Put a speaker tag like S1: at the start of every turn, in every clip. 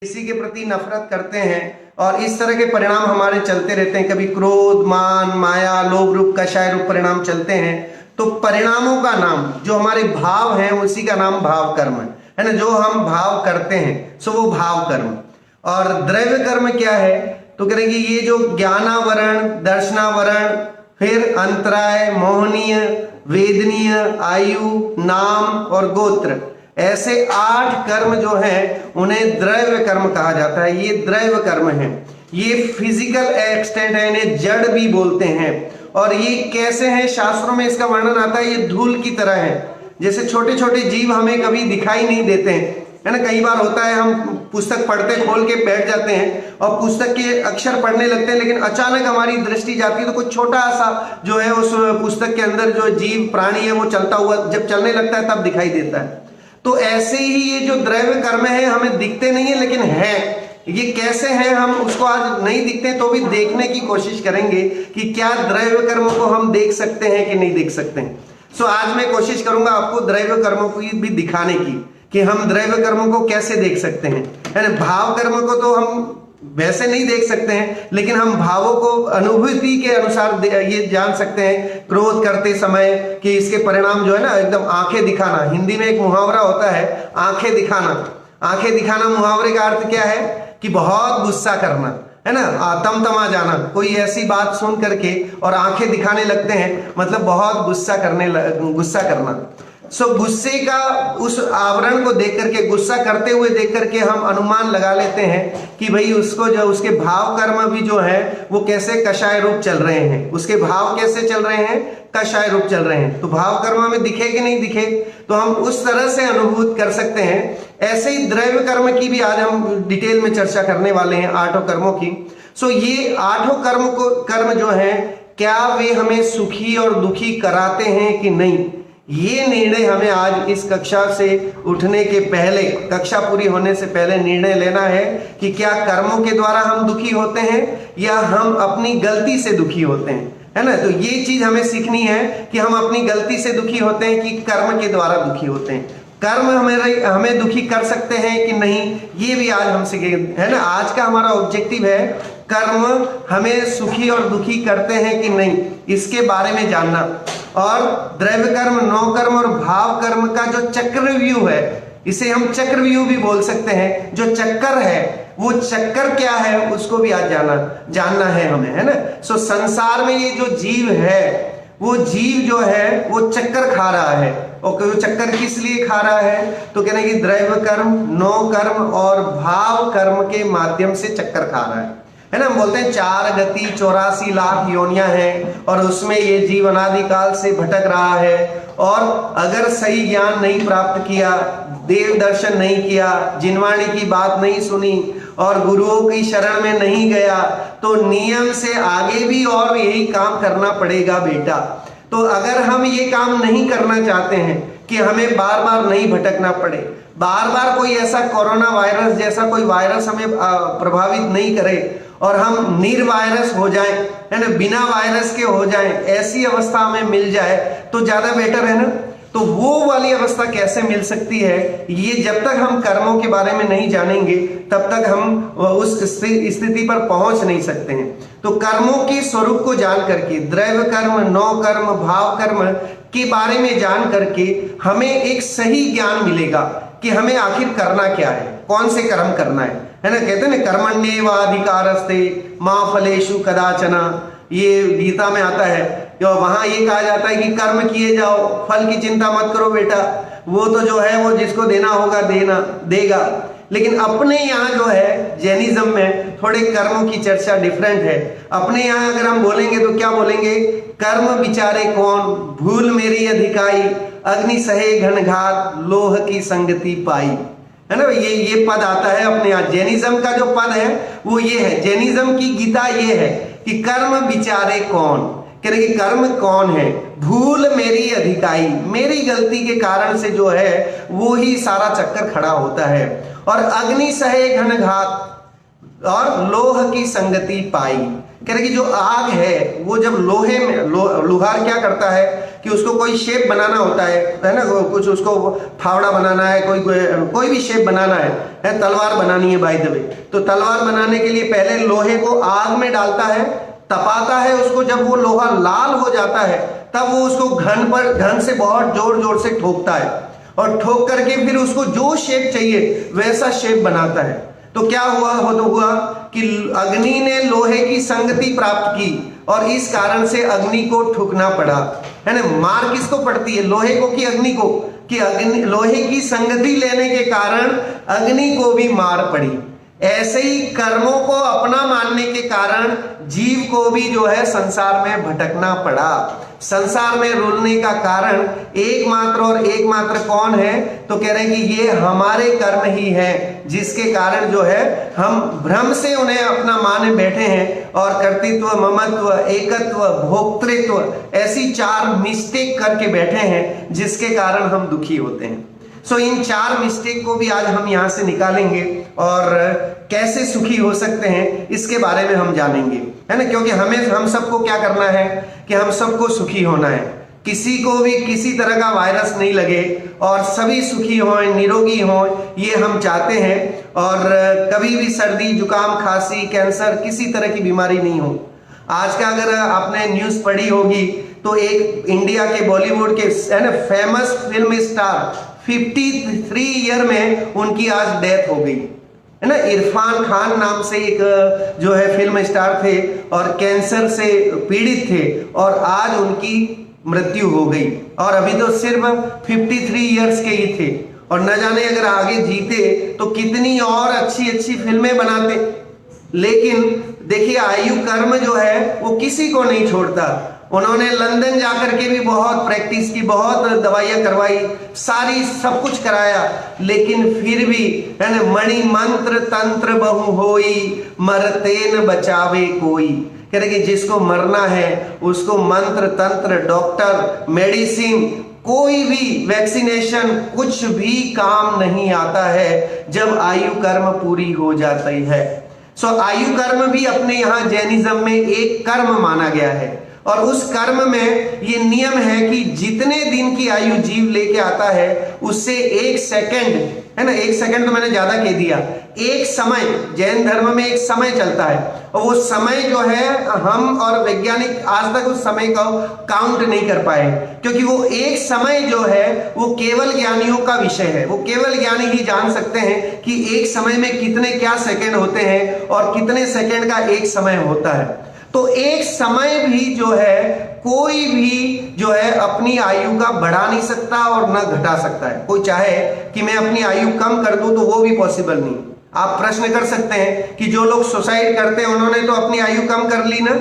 S1: किसी के प्रति नफरत करते हैं और इस तरह के परिणाम हमारे चलते रहते हैं। कभी क्रोध, मान, माया, लोभ रूप, कषाय रूप परिणाम चलते हैं। तो परिणामों का नाम जो हमारे भाव हैं उसी का नाम भाव कर्म है ना। जो हम भाव करते हैं सो वो भाव कर्म। और द्रव्य कर्म क्या है तो करेंगे ये जो ज्ञानावरण, दर्शनावरण, फिर अंतराय, मोहनीय, वेदनीय, आयु, नाम और गोत्र, ऐसे 8 कर्म जो हैं उन्हें द्रव्य कर्म कहा जाता है। ये द्रव्य कर्म है, ये फिजिकल एक्सटेंट है, इन्हें जड़ भी बोलते हैं। और ये कैसे हैं, शास्त्रों में इसका वर्णन आता है। ये धूल की तरह है, जैसे छोटे छोटे जीव हमें कभी दिखाई नहीं देते हैं, है ना। कई बार होता है हम पुस्तक पढ़ते खोल के बैठ जाते हैं और पुस्तक के अक्षर पढ़ने लगते हैं, लेकिन अचानक हमारी दृष्टि जाती है तो कुछ छोटा सा जो है उस पुस्तक के अंदर जो जीव प्राणी है वो चलता हुआ जब चलने लगता है तब दिखाई देता है। तो ऐसे ही ये जो द्रव्य कर्म है हमें दिखते नहीं है लेकिन है। ये कैसे हैं हम उसको आज नहीं दिखते तो भी देखने की कोशिश करेंगे कि क्या द्रव्य कर्म को हम देख सकते हैं कि नहीं देख सकते हैं। सो आज मैं कोशिश करूंगा आपको द्रव्य कर्मों को भी दिखाने की कि हम द्रव्य कर्मों को कैसे देख सकते हैं, है ना। भाव कर्म को तो हम वैसे नहीं देख सकते हैं लेकिन हम भावों को अनुभूति के अनुसार ये जान सकते हैं। क्रोध करते समय कि इसके परिणाम जो है ना एकदम आंखें दिखाना। हिंदी में एक मुहावरा होता है आंखें दिखाना। आंखें दिखाना मुहावरे का अर्थ क्या है कि बहुत गुस्सा करना, है ना। तमतमा जाना, कोई ऐसी बात सुन करके और आंखें दिखाने लगते हैं, मतलब बहुत गुस्सा करना। सो गुस्से का उस आवरण को देख करके, गुस्सा करते हुए देख करके हम अनुमान लगा लेते हैं कि भाई उसको जो उसके भाव कर्म भी जो है वो कैसे कषाय रूप चल रहे हैं। उसके भाव कैसे चल रहे हैं, कषाय रूप चल रहे हैं। तो भाव कर्म में दिखे कि नहीं दिखे तो हम उस तरह से अनुभूत कर सकते हैं। ऐसे ही द्रव्य कर्म की भी आज हम डिटेल में चर्चा करने वाले हैं, 8 कर्मों की। सो ये 8 कर्म जो है क्या वे हमें सुखी और दुखी कराते हैं कि नहीं, ये निर्णय हमें आज इस कक्षा से उठने के पहले, कक्षा पूरी होने से पहले निर्णय लेना है कि क्या कर्मों के द्वारा हम दुखी होते हैं या हम अपनी गलती से दुखी होते हैं, है ना। तो ये चीज हमें सीखनी है कि हम अपनी गलती से दुखी होते हैं कि कर्म के द्वारा दुखी होते हैं। कर्म हमें दुखी कर सकते हैं कि नहीं, ये भी आज हम सीखेंगे, है ना। आज का हमारा ऑब्जेक्टिव है कर्म हमें सुखी और दुखी करते हैं कि नहीं, इसके बारे में जानना। और द्रव्य कर्म, नौ कर्म और भाव कर्म का जो चक्रव्यूह है, इसे हम चक्रव्यूह भी बोल सकते हैं। जो चक्कर है वो चक्कर क्या है उसको भी आज जानना है हमें, है ना। सो संसार में ये जो जीव है वो जीव जो है वो चक्कर खा रहा है। और वो चक्कर किस लिए खा रहा है तो कहने की द्रव्य कर्म, नौ कर्म और भाव कर्म के माध्यम से चक्कर खा रहा है ना। हम बोलते हैं 4 गति 84 लाख योनियां हैं और उसमें ये जीव अनादिकाल से भटक रहा है। और अगर सही ज्ञान नहीं प्राप्त किया, देव दर्शन नहीं किया, जिनवाणी की बात नहीं सुनी और गुरुओं की शरण में नहीं गया तो नियम से आगे भी और यही काम करना पड़ेगा बेटा। तो अगर हम ये काम नहीं करना चाहते हैं कि हमें बार बार नहीं भटकना पड़े, बार बार कोई ऐसा कोरोना वायरस जैसा कोई वायरस हमें प्रभावित नहीं करे और हम निर्वायरस हो जाएं, है ना, बिना वायरस के हो जाएं, ऐसी अवस्था हमें मिल जाए तो ज्यादा बेटर है ना। तो वो वाली अवस्था कैसे मिल सकती है, ये जब तक हम कर्मों के बारे में नहीं जानेंगे तब तक हम उस स्थिति पर पहुंच नहीं सकते हैं। तो कर्मों के स्वरूप को जान करके, द्रव्य कर्म, नौ कर्म, भाव कर्म के बारे में जान करके हमें एक सही ज्ञान मिलेगा कि हमें आखिर करना क्या है, कौन से कर्म करना है ना। कहते हैं ना कर्मण्येवाधिकारस्ते मा फलेषु कदाचन, ये गीता में आता है। वहां ये कहा जाता है कि कर्म किए जाओ, फल की चिंता मत करो बेटा, वो तो जो है वो जिसको देना होगा देगा। लेकिन अपने यहाँ जो है जैनिज्म में थोड़े कर्मों की चर्चा डिफरेंट है। अपने यहाँ अगर हम बोलेंगे तो क्या बोलेंगे, कर्म विचारे कौन, भूल मेरी अधिकाई, अग्नि सहे घनघात, लोह की संगति पाई, है ना। ये पद आता है अपने यहाँ। जैनिज्म का जो पद है वो ये है, जैनिज्म की गीता ये है कि कर्म विचारे कौन, कह रहे कि कर्म कौन है, भूल मेरी अधिकाई, मेरी गलती के कारण से जो है वो ही सारा चक्कर खड़ा होता है। और अग्नि सहे घनघात और लोह की संगति पाई, कह रहे कि जो आग है वो जब लोहे में लोहार क्या करता है कि उसको कोई शेप बनाना होता है ना, कुछ उसको फावड़ा बनाना है, कोई भी शेप बनाना है, तलवार बनानी है बाय द वे, तो तलवार बनाने के लिए पहले लोहे को आग में डालता है, तपाता है उसको, जब वो लोहा लाल हो जाता है तब वो उसको घन से बहुत जोर जोर से ठोकता है, और ठोक करके फिर उसको जो शेप चाहिए वैसा शेप बनाता है। तो क्या हुआ कि अग्नि ने लोहे की संगति प्राप्त की और इस कारण से अग्नि को ठुकना पड़ा, है ना। मार किसको पड़ती है, लोहे को कि अग्नि को, कि अग्नि, लोहे की संगति लेने के कारण अग्नि को भी मार पड़ी। ऐसे ही कर्मों को अपना मानने के कारण जीव को भी जो है संसार में भटकना पड़ा। संसार में रुलने का कारण एकमात्र और एकमात्र कौन है, तो कह रहे हैं कि ये हमारे कर्म ही हैं, जिसके कारण जो है हम भ्रम से उन्हें अपना माने बैठे हैं और कर्तृत्व, ममत्व, एकत्व, भोक्तृत्व ऐसी 4 मिस्टेक करके बैठे हैं, जिसके कारण हम दुखी होते हैं। सो इन 4 मिस्टेक को भी आज हम यहां से निकालेंगे और कैसे सुखी हो सकते हैं इसके बारे में हम जानेंगे, है ना। क्योंकि हम सबको क्या करना है कि हम सबको सुखी होना है, किसी को भी किसी तरह का वायरस नहीं लगे और सभी सुखी हों, निरोगी हों, ये हम चाहते हैं। और कभी भी सर्दी, जुकाम, खांसी, कैंसर, किसी तरह की बीमारी नहीं हो। आज का अगर आपने न्यूज़ पढ़ी होगी तो एक इंडिया के बॉलीवुड के, है ना, फेमस फिल्म स्टार 53 ईयर में उनकी आज डेथ हो गई, है ना। इरफान खान नाम से एक जो है फिल्म स्टार थे और कैंसर से पीड़ित थे और आज उनकी मृत्यु हो गई, और अभी तो सिर्फ 53 इयर्स के ही थे, और न जाने अगर आगे जीते तो कितनी और अच्छी अच्छी फिल्में बनाते। लेकिन देखिए आयु कर्म जो है वो किसी को नहीं छोड़ता। उन्होंने लंदन जाकर के भी बहुत प्रैक्टिस की, बहुत दवाइयां करवाई, सारी सब कुछ कराया, लेकिन फिर भी, है ना, मणि मंत्र तंत्र बहु होई, मरते न बचावे कोई। कह रहे कि जिसको मरना है उसको मंत्र तंत्र, डॉक्टर, मेडिसिन, कोई भी वैक्सीनेशन, कुछ भी काम नहीं आता है जब आयु कर्म पूरी हो जाती है। सो आयु कर्म भी अपने यहाँ जैनिज्म में एक कर्म माना गया है, और उस कर्म में ये नियम है कि जितने दिन की आयु जीव लेके आता है उससे 1 सेकंड, है ना, 1 सेकंड तो मैंने ज्यादा कह दिया, एक समय, जैन धर्म में एक समय चलता है, और वो समय जो है हम और वैज्ञानिक आज तक उस समय को काउंट नहीं कर पाए, क्योंकि वो एक समय जो है वो केवल ज्ञानियों का विषय है। वो केवल ज्ञानी ही जान सकते हैं कि एक समय में कितने क्या सेकंड होते हैं और कितने सेकंड का एक समय होता है। तो एक समय भी जो है कोई भी जो है अपनी आयु का बढ़ा नहीं सकता और न घटा सकता है। कोई चाहे कि मैं अपनी आयु कम कर दूं तो वो भी पॉसिबल नहीं। आप प्रश्न कर सकते हैं कि जो लोग सुसाइड करते हैं उन्होंने तो अपनी आयु कम कर ली ना,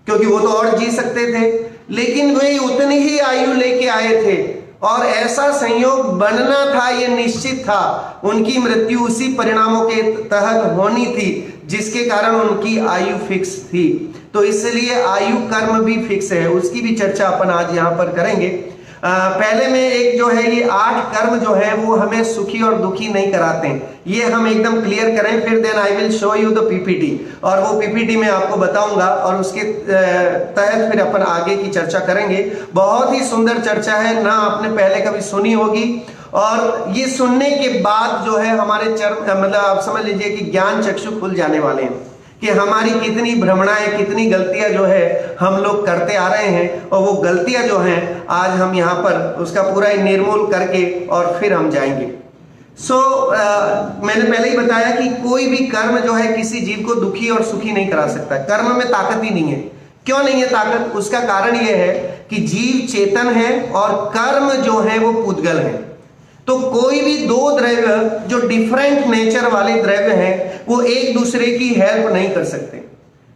S1: क्योंकि वो तो और जी सकते थे, लेकिन वे उतनी ही आयु लेके आए थे और ऐसा संयोग बनना था, ये निश्चित था। उनकी मृत्यु उसी परिणामों के तहत होनी थी जिसके कारण उनकी आयु फिक्स थी। तो इसलिए आयु कर्म भी फिक्स है, उसकी भी चर्चा अपन आज यहाँ पर करेंगे। पहले में एक जो है ये 8 कर्म जो है वो हमें सुखी और दुखी नहीं कराते हैं, ये हम एकदम क्लियर करें, फिर then I will show you the PPT, और वो पीपीटी मैं आपको बताऊंगा और उसके तहत फिर अपन आगे की चर्चा करेंगे। बहुत ही सुंदर चर्चा है ना, आपने पहले कभी सुनी होगी, और ये सुनने के बाद जो है हमारे मतलब आप समझ लीजिए कि ज्ञान चक्षु खुल जाने वाले हैं कि हमारी कितनी भ्रमणाएं, कितनी गलतियां जो है हम लोग करते आ रहे हैं, और वो गलतियां जो हैं आज हम यहाँ पर उसका पूरा निर्मूल करके और फिर हम जाएंगे। मैंने पहले ही बताया कि कोई भी कर्म जो है किसी जीव को दुखी और सुखी नहीं करा सकता। कर्म में ताकत ही नहीं है। क्यों नहीं है ताकत? उसका कारण यह है कि जीव चेतन है और कर्म जो है वो पुद्गल है। तो कोई भी 2 द्रव्य जो डिफरेंट नेचर वाले द्रव्य हैं वो एक दूसरे की हेल्प नहीं कर सकते,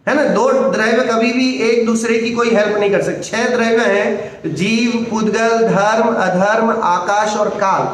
S1: है ना। 2 द्रव्य कभी भी एक दूसरे की कोई हेल्प नहीं कर सकते। 6 द्रव्य हैं, जीव, पुद्गल, धर्म, अधर्म, आकाश और काल,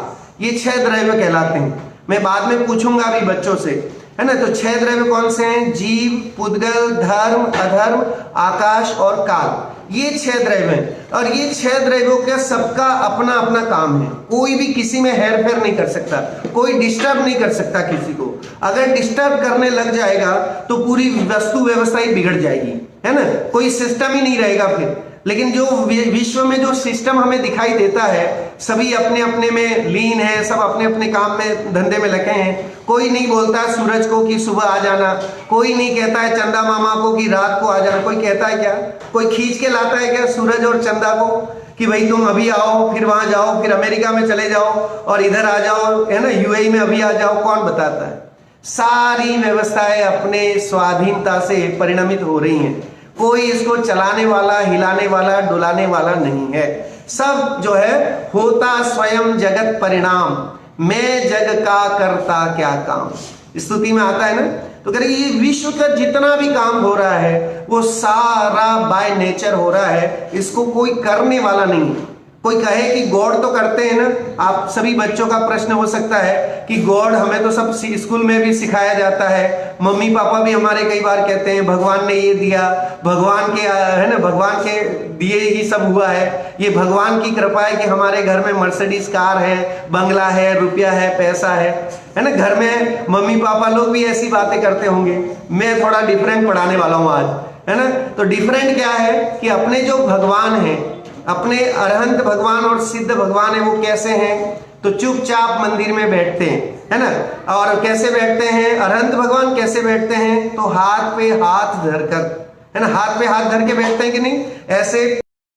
S1: ये 6 द्रव्य कहलाते हैं। मैं बाद में पूछूंगा भी बच्चों से, है ना। तो 6 द्रव्य कौन से हैं? जीव, पुद्गल, धर्म, अधर्म, आकाश और काल, ये 6 द्रव्य हैं। और ये 6 द्रव्यों का सबका अपना अपना काम है। कोई भी किसी में हेरफेर नहीं कर सकता, कोई डिस्टर्ब नहीं कर सकता किसी को। अगर डिस्टर्ब करने लग जाएगा तो पूरी वस्तु व्यवस्था ही बिगड़ जाएगी, है ना, कोई सिस्टम ही नहीं रहेगा फिर। लेकिन जो विश्व में जो सिस्टम हमें दिखाई देता है, सभी अपने अपने में लीन है, सब अपने अपने काम में धंधे में लगे हैं। कोई नहीं बोलता है सूरज को कि सुबह आ जाना, कोई नहीं कहता है चंदा मामा को कि रात को आ जाना। कोई कहता है क्या? कोई खींच के लाता है क्या सूरज और चंदा को कि भाई तुम अभी आओ, फिर वहां जाओ, फिर अमेरिका में चले जाओ और इधर आ जाओ, है ना, यूएई में अभी आ जाओ? कौन बताता है? सारी व्यवस्थाएं अपने स्वाधीनता से परिणमित हो रही हैं। कोई इसको चलाने वाला, हिलाने वाला, डुलाने वाला नहीं है। सब जो है होता स्वयं जगत परिणाम, मैं जग का करता क्या काम, स्तुति में आता है ना। तो कह रहे ये विश्व का जितना भी काम हो रहा है वो सारा बाय नेचर हो रहा है, इसको कोई करने वाला नहीं है। कोई कहे कि गॉड तो करते हैं ना, आप सभी बच्चों का प्रश्न हो सकता है कि गॉड हमें तो सब स्कूल में भी सिखाया जाता है, मम्मी पापा भी हमारे कई बार कहते हैं भगवान ने ये दिया, भगवान के, है ना, भगवान के दिए ही सब हुआ है, ये भगवान की कृपा है कि हमारे घर में मर्सिडीज कार है, बंगला है, रुपया है, पैसा है ना। घर में मम्मी पापा लोग भी ऐसी बातें करते होंगे। मैं थोड़ा डिफरेंट पढ़ाने वाला हूँ आज, है ना। तो डिफरेंट क्या है कि अपने जो भगवान है, अपने अरहंत भगवान और सिद्ध भगवान है, वो कैसे हैं? तो चुपचाप मंदिर में बैठते हैं, है ना। और कैसे बैठते हैं अरहंत भगवान? कैसे बैठते हैं? तो हाथ पे हाथ धरकर, है ना, हाथ पे हाथ धर के बैठते हैं कि नहीं? ऐसे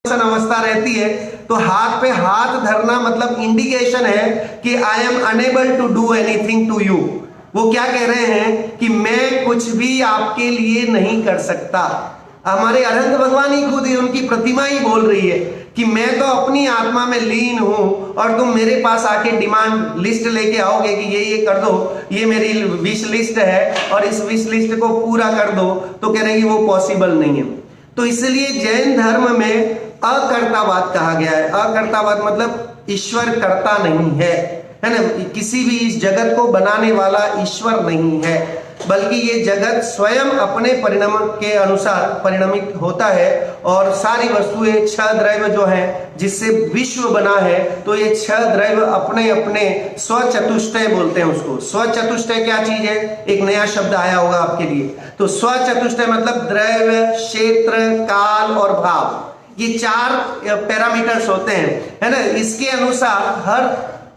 S1: अवस्था रहती है तो हाथ पे हाथ धरना मतलब इंडिकेशन है कि I am unable to do anything to you. वो क्या कह रहे हैं कि मैं कुछ भी आपके लिए नहीं कर सकता। हमारे अरहंत भगवान ही खुद ही, उनकी प्रतिमा ही बोल रही है कि मैं तो अपनी आत्मा में लीन हूं और तुम मेरे पास आके डिमांड लिस्ट लेके आओगे कि ये कर दो, ये मेरी विश लिस्ट है और इस विश लिस्ट को पूरा कर दो, तो कह रहे हैं कि वो पॉसिबल नहीं है। तो इसलिए जैन धर्म में अकर्तावाद कहा गया है। अकर्तावाद मतलब ईश्वर कर्ता नहीं है ना, किसी भी इस जगत को बनाने वाला ईश्वर नहीं है, बल्कि ये जगत स्वयं अपने परिणाम के अनुसार परिणमित होता है। और सारी वस्तुएं छह द्रव्य जो है जिससे विश्व बना है, तो ये छह द्रव्य अपने अपने स्वचतुष्टय बोलते हैं उसको। स्वचतुष्टय क्या चीज है? एक नया शब्द आया होगा आपके लिए। तो स्वचतुष्टय मतलब द्रव्य, क्षेत्र, काल और भाव, ये चार पैरामीटर्स होते हैं, है ना। इसके अनुसार हर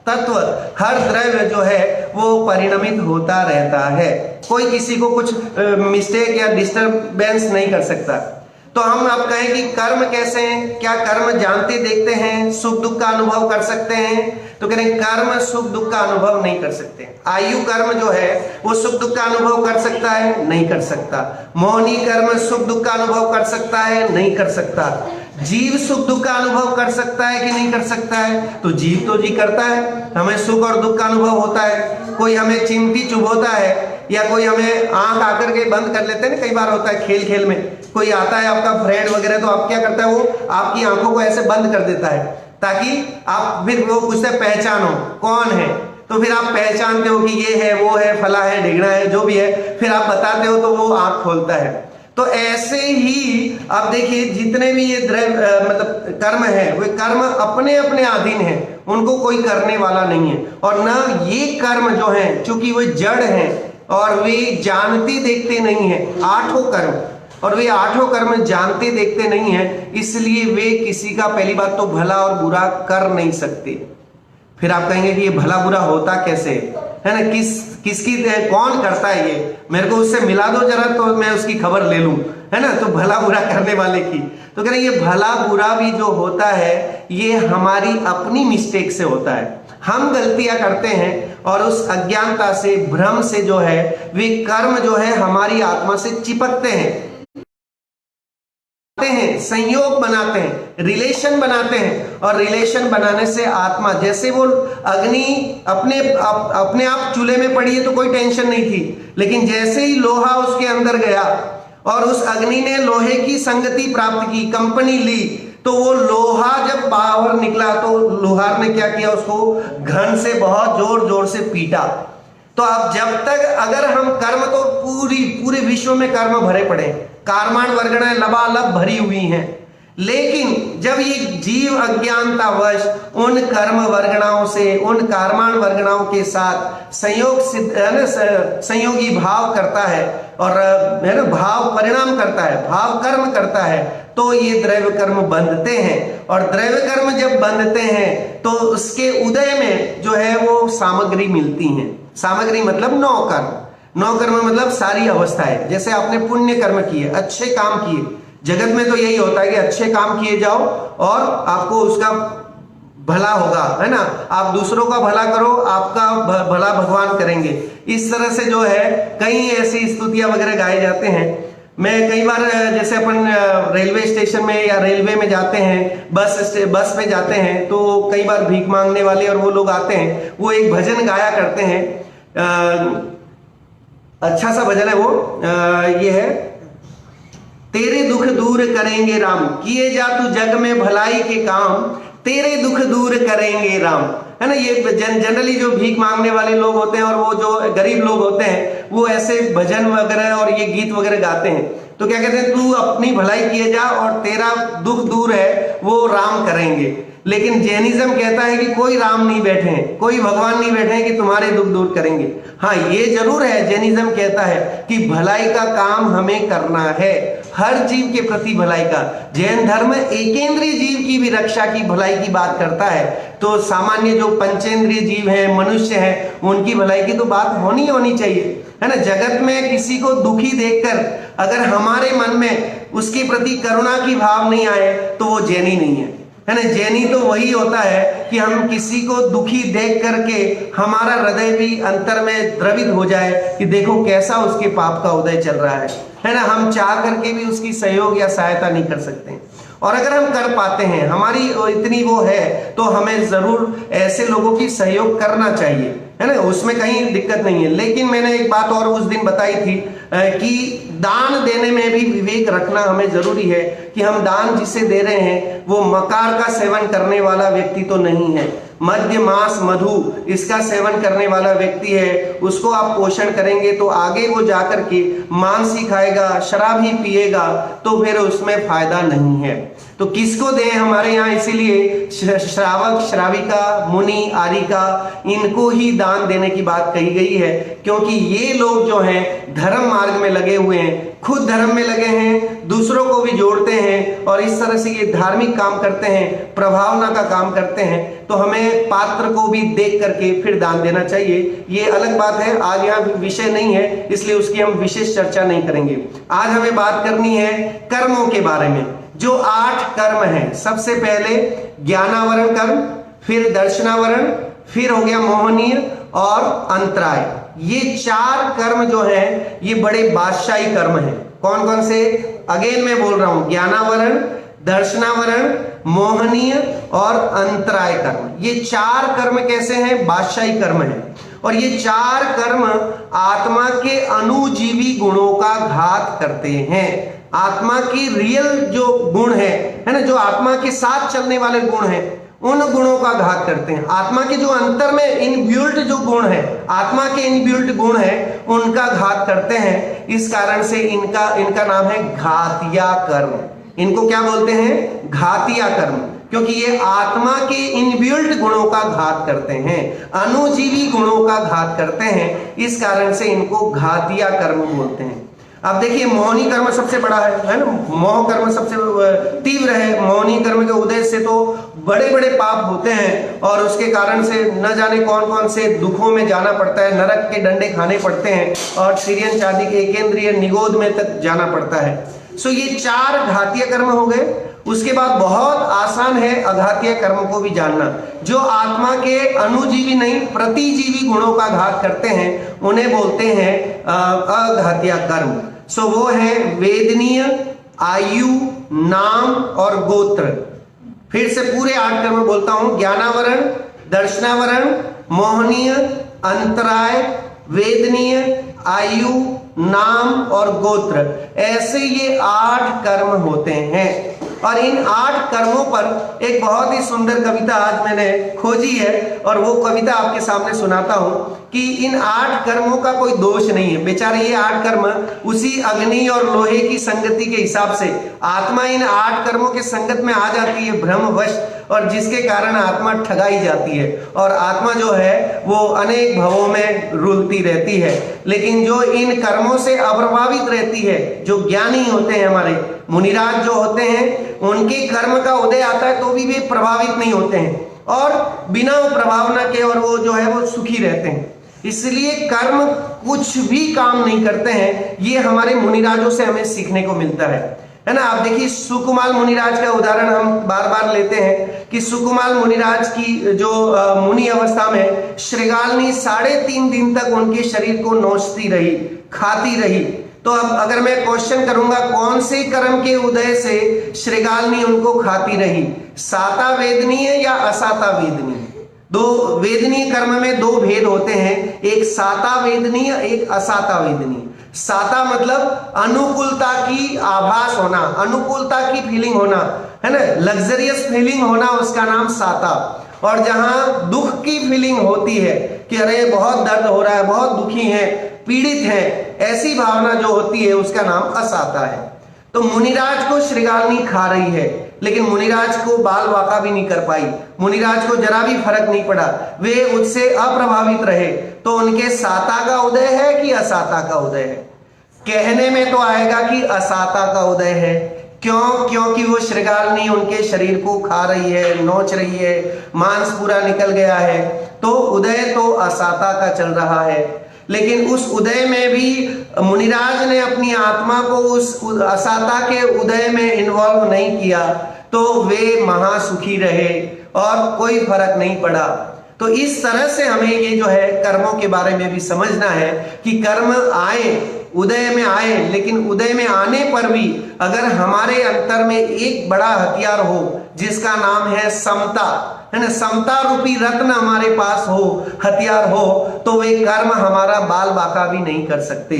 S1: तत्व, हर द्रव्य जो है वो परिणमित होता रहता है। कोई किसी को कुछ मिस्टेक या डिस्टरबेंस नहीं कर सकता। तो हम अब कहें कि कर्म कैसे हैं? क्या कर्म जानते देखते हैं, सुख दुख का अनुभव कर सकते हैं? तो कह रहे हैं कर्म सुख दुख का अनुभव नहीं कर सकते। आयु कर्म जो है वो सुख दुख का अनुभव कर सकता है? नहीं कर सकता। मौनी कर्म सुख दुख का अनुभव कर सकता है? नहीं कर सकता। जीव सुख दुख का अनुभव कर सकता है कि नहीं कर सकता है? तो जीव तो जी करता है, हमें सुख और दुख का अनुभव होता है। कोई हमें चिमटी चुभोता है या कोई हमें आंख आकर के बंद कर लेते हैं ना, कई बार होता है खेल खेल में, कोई आता है आपका फ्रेंड वगैरह, तो आप क्या करता है, वो आपकी आंखों को ऐसे बंद कर देता है ताकि आप, फिर वो पूछता है पहचानो कौन है, तो फिर आप पहचानते हो कि ये है, वो है, फला है, ढिगड़ा है, जो भी है, फिर आप बताते हो तो वो आंख खोलता है। तो ऐसे ही आप देखिए जितने भी ये द्रव्य मतलब कर्म है, वे कर्म अपने अपने अधीन है, उनको कोई करने वाला नहीं है। और न ये कर्म जो है, चूंकि वे जड़ हैं और वे जानते देखते नहीं है, आठों कर्म, और वे आठों कर्म जानते देखते नहीं है, इसलिए वे किसी का, पहली बात तो भला और बुरा कर नहीं सकते। फिर आप कहेंगे कि ये भला बुरा होता कैसे है ना, किसकी कौन करता है ये, मेरे को उससे मिला दो जरा तो मैं उसकी खबर ले लूं, है ना। तो भला बुरा करने वाले की, तो कह रहे ये भला बुरा भी जो होता है ये हमारी अपनी मिस्टेक से होता है। हम गलतियां करते हैं और उस अज्ञानता से, भ्रम से जो है वे कर्म जो है हमारी आत्मा से चिपकते हैं, संयोग बनाते हैं, रिलेशन बनाते हैं। और रिलेशन बनाने से आत्मा, जैसे वो अग्नि अपने आप चूल्हे में पड़ी है तो कोई टेंशन नहीं थी, लेकिन जैसे ही लोहा उसके अंदर गया और उस अग्नि ने लोहे की संगति प्राप्त की, कंपनी ली, तो वो लोहा जब बाहर निकला तो लोहार ने क्या किया, उसको घन से बहुत जोर जोर से पीटा। तो अब जब तक अगर हम कर्म, तो पूरे विश्व में कर्म भरे पड़े, कार्माण वर्गणाएं लबालब भरी हुई हैं, लेकिन जब ये जीव अज्ञानतावश उन कर्म वर्गणाओं से, उन कर्माण वर्गणाओं के साथ संयोगी भाव करता है और है ना भाव परिणाम करता है, भाव कर्म करता है, तो ये द्रव्य कर्म बंधते हैं। और द्रव्य कर्म जब बंधते हैं तो उसके उदय में जो है वो सामग्री मिलती है। सामग्री मतलब नौ कर्म। नौ कर्म मतलब सारी अवस्थाएं। जैसे आपने पुण्य कर्म किए, अच्छे काम किए, जगत में तो यही होता है कि अच्छे काम किए जाओ और आपको उसका भला होगा, है ना। आप दूसरों का भला करो, आपका भला भगवान करेंगे। इस तरह से जो है कई ऐसी स्तुतियां वगैरह गाए जाते हैं। मैं कई बार जैसे अपन रेलवे स्टेशन में या रेलवे में जाते हैं, बस में जाते हैं, तो कई बार भीख मांगने वाले और वो लोग आते हैं, वो एक भजन गाया करते हैं। अच्छा सा भजन है वो, ये है, तेरे दुख दूर करेंगे राम, किए जा तू जग में भलाई के काम, तेरे दुख दूर करेंगे राम, है ना। ये जनरली जो भीख मांगने वाले लोग होते हैं और वो जो गरीब लोग होते हैं, वो ऐसे भजन वगैरह और ये गीत वगैरह गाते हैं। तो क्या कहते हैं, तू अपनी भलाई किए जा और तेरा दुख दूर है वो राम करेंगे। लेकिन जैनिज्म कहता है कि कोई राम नहीं बैठे हैं, कोई भगवान नहीं बैठे हैं कि तुम्हारे दुख दूर करेंगे। हाँ, ये जरूर है, जैनिज्म कहता है कि भलाई का काम हमें करना है, हर जीव के प्रति भलाई का। जैन धर्म एकेंद्रीय जीव की भी रक्षा की, भलाई की बात करता है। तो सामान्य जो पंचेंद्रिय जीव हैं, मनुष्य हैं, उनकी भलाई की तो बात होनी चाहिए, है ना। जगत में किसी को दुखी देखकर अगर हमारे मन में उसके प्रति करुणा की भाव नहीं आए तो वो जैनी नहीं है ना। जैनी तो वही होता है कि हम किसी को दुखी देख करके हमारा हृदय भी अंतर में द्रवित हो जाए कि देखो कैसा उसके पाप का उदय चल रहा है ना। हम चाह करके भी उसकी सहयोग या सहायता नहीं कर सकते, और अगर हम कर पाते हैं, हमारी इतनी वो है, तो हमें जरूर ऐसे लोगों की सहयोग करना चाहिए, है ना। उसमें कहीं दिक्कत नहीं है। लेकिन मैंने एक बात और उस दिन बताई थी कि दान देने में भी विवेक रखना हमें जरूरी है कि हम दान जिसे दे रहे हैं वो मकार का सेवन करने वाला व्यक्ति तो नहीं है, मद्य मांस मधु इसका सेवन करने वाला व्यक्ति है। उसको आप पोषण करेंगे तो आगे वो जाकर के मांस ही खाएगा, शराब ही पिएगा, तो फिर उसमें फायदा नहीं है। तो किसको दें हमारे यहाँ, इसीलिए श्रावक, श्राविका, मुनि, आरिका, इनको ही दान देने की बात कही गई है, क्योंकि ये लोग जो हैं धर्म मार्ग में लगे हुए हैं, खुद धर्म में लगे हैं, दूसरों को भी जोड़ते हैं, और इस तरह से ये धार्मिक काम करते हैं, प्रभावना का काम करते हैं। तो हमें पात्र को भी देख करके फिर दान देना चाहिए। ये अलग बात है, आज यहाँ विषय नहीं है, इसलिए उसकी हम विशेष चर्चा नहीं करेंगे। आज हमें बात करनी है कर्मों के बारे में। जो 8 कर्म हैं, सबसे पहले ज्ञानावरण कर्म, फिर दर्शनावरण, फिर हो गया मोहनीय और अंतराय। ये 4 कर्म जो हैं ये बड़े बादशाही कर्म हैं। कौन कौन से? अगेन मैं बोल रहा हूं, ज्ञानावरण, दर्शनावरण, मोहनीय और अंतराय कर्म। ये 4 कर्म कैसे हैं? बादशाही कर्म हैं। और ये 4 कर्म आत्मा के अनुजीवी गुणों का घात करते हैं। आत्मा की रियल जो गुण है ना, जो आत्मा के साथ चलने वाले गुण हैं, उन गुणों का घात करते हैं। आत्मा के जो अंतर में इनबिल्ट जो गुण है, आत्मा के इनबिल्ट गुण है, उनका घात करते हैं। इस कारण से इनका नाम है घातिया कर्म। इनको क्या बोलते हैं? घातिया कर्म, क्योंकि ये आत्मा के इनबिल्ट गुणों का घात करते हैं, अनुजीवी गुणों का घात करते हैं। इस कारण से इनको घातिया कर्म बोलते हैं। अब देखिए, मोहनी कर्म सबसे बड़ा है ना। मोह कर्म सबसे तीव्र है। मोहनी कर्म के उदय से तो बड़े बड़े पाप होते हैं, और उसके कारण से न जाने कौन कौन से दुखों में जाना पड़ता है, नरक के डंडे खाने पड़ते हैं, और सीरियन चांदी के एकेंद्रीय निगोद में तक जाना पड़ता है। सो ये 4 घातीय कर्म हो गए। उसके बाद बहुत आसान है अघातीय कर्म को भी जानना। जो आत्मा के अनुजीवी नहीं, प्रतिजीवी गुणों का घात करते हैं, उन्हें बोलते हैं अघातीय कर्म। सो वो है वेदनीय, आयु, नाम और गोत्र। फिर से पूरे 8 कर्म बोलता हूं। ज्ञानावरण, दर्शनावरण, मोहनीय, अंतराय, वेदनीय, आयु, नाम और गोत्र। ऐसे ये 8 कर्म होते हैं। और इन 8 कर्मों पर एक बहुत ही सुंदर कविता आज मैंने खोजी है और वो कविता आपके सामने सुनाता हूं कि इन 8 कर्मों का कोई दोष नहीं है। बेचारे ये 8 कर्म उसी अग्नि और लोहे की संगति के हिसाब से आत्मा इन 8 कर्मों के संगत में आ जाती है भ्रमवश, और जिसके कारण आत्मा ठगाई जाती है और आत्मा जो है वो अनेक भवों में रुलती रहती है। लेकिन जो इन कर्मों से अप्रभावित रहती है, जो ज्ञानी होते हैं, हमारे मुनिराज जो होते हैं, उनके कर्म का उदय आता है तो भी वे प्रभावित नहीं होते हैं और बिना प्रभावना के और वो जो है वो सुखी रहते हैं। इसलिए कर्म कुछ भी काम नहीं करते हैं, ये हमारे मुनिराजों से हमें सीखने को मिलता है ना। आप देखिए सुकुमाल मुनिराज का उदाहरण हम बार बार लेते हैं कि सुकुमाल मुनिराज की जो मुनि अवस्था में श्रृगालनी 3.5 दिन तक उनके शरीर को नोचती रही, खाती रही। तो अब अगर मैं क्वेश्चन करूंगा कौन से कर्म के उदय से श्रृगालनी उनको खाती रही, साता वेदनीय या असाता वेदनीय? दो वेदनीय कर्म में 2 भेद होते हैं, एक साता वेदनीय, एक असाता वेदनीय। साता मतलब अनुकूलता की आभास होना, अनुकूलता की फीलिंग होना, है ना, लग्जरियस फीलिंग होना, उसका नाम साता। और जहां दुख की फीलिंग होती है कि अरे बहुत दर्द हो रहा है, बहुत दुखी है, पीड़ित है, ऐसी भावना जो होती है उसका नाम असाता है। तो मुनिराज को श्रृगालनी खा रही है, लेकिन मुनिराज को बाल वाका भी नहीं कर पाई, मुनिराज को जरा भी फर्क नहीं पड़ा, वे उससे अप्रभावित रहे। तो उनके साता का उदय है कि असाता का उदय है? कहने में तो आएगा कि असाता का उदय है। क्यों? क्योंकि वो श्रृगालनी उनके शरीर को खा रही है, नोच रही है, मांस पूरा निकल गया है, तो उदय तो असाता का चल रहा है। लेकिन उस उदय में भी मुनिराज ने अपनी आत्मा को उस असाता के उदय में इन्वॉल्व नहीं किया, तो वे महासुखी रहे और कोई फर्क नहीं पड़ा। तो इस तरह से हमें ये जो है कर्मों के बारे में भी समझना है कि कर्म आए, उदय में आए, लेकिन उदय में आने पर भी अगर हमारे अंतर में एक बड़ा हथियार हो जिसका नाम है समता, है ना, समता रूपी रत्न हमारे पास हो, हथियार हो, तो वे कर्म हमारा बाल बाका भी नहीं कर सकते,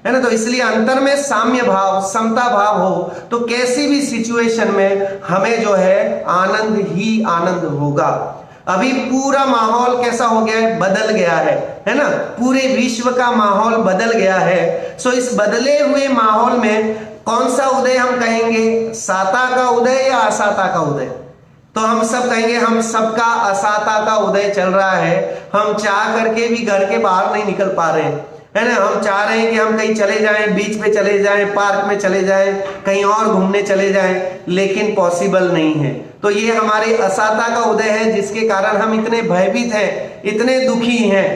S1: है ना। तो इसलिए अंतर में साम्य भाव, समता भाव हो तो कैसी भी सिचुएशन में हमें जो है आनंद ही आनंद होगा। अभी पूरा माहौल कैसा हो गया है? बदल गया है ना, पूरे विश्व का माहौल बदल गया है। सो इस बदले हुए माहौल में कौन सा उदय हम कहेंगे, साता का उदय या असाता का उदय? तो हम सब कहेंगे हम सबका असाता का उदय चल रहा है। हम चाह करके भी घर के बाहर नहीं निकल पा रहे हैं, है ना। हम चाह रहे हैं कि हम कहीं चले जाएं, बीच पे चले जाएं, पार्क में चले जाएं, कहीं और घूमने चले जाएं, लेकिन पॉसिबल नहीं है। तो ये हमारे असाता का उदय है जिसके कारण हम इतने भयभीत हैं, इतने दुखी हैं।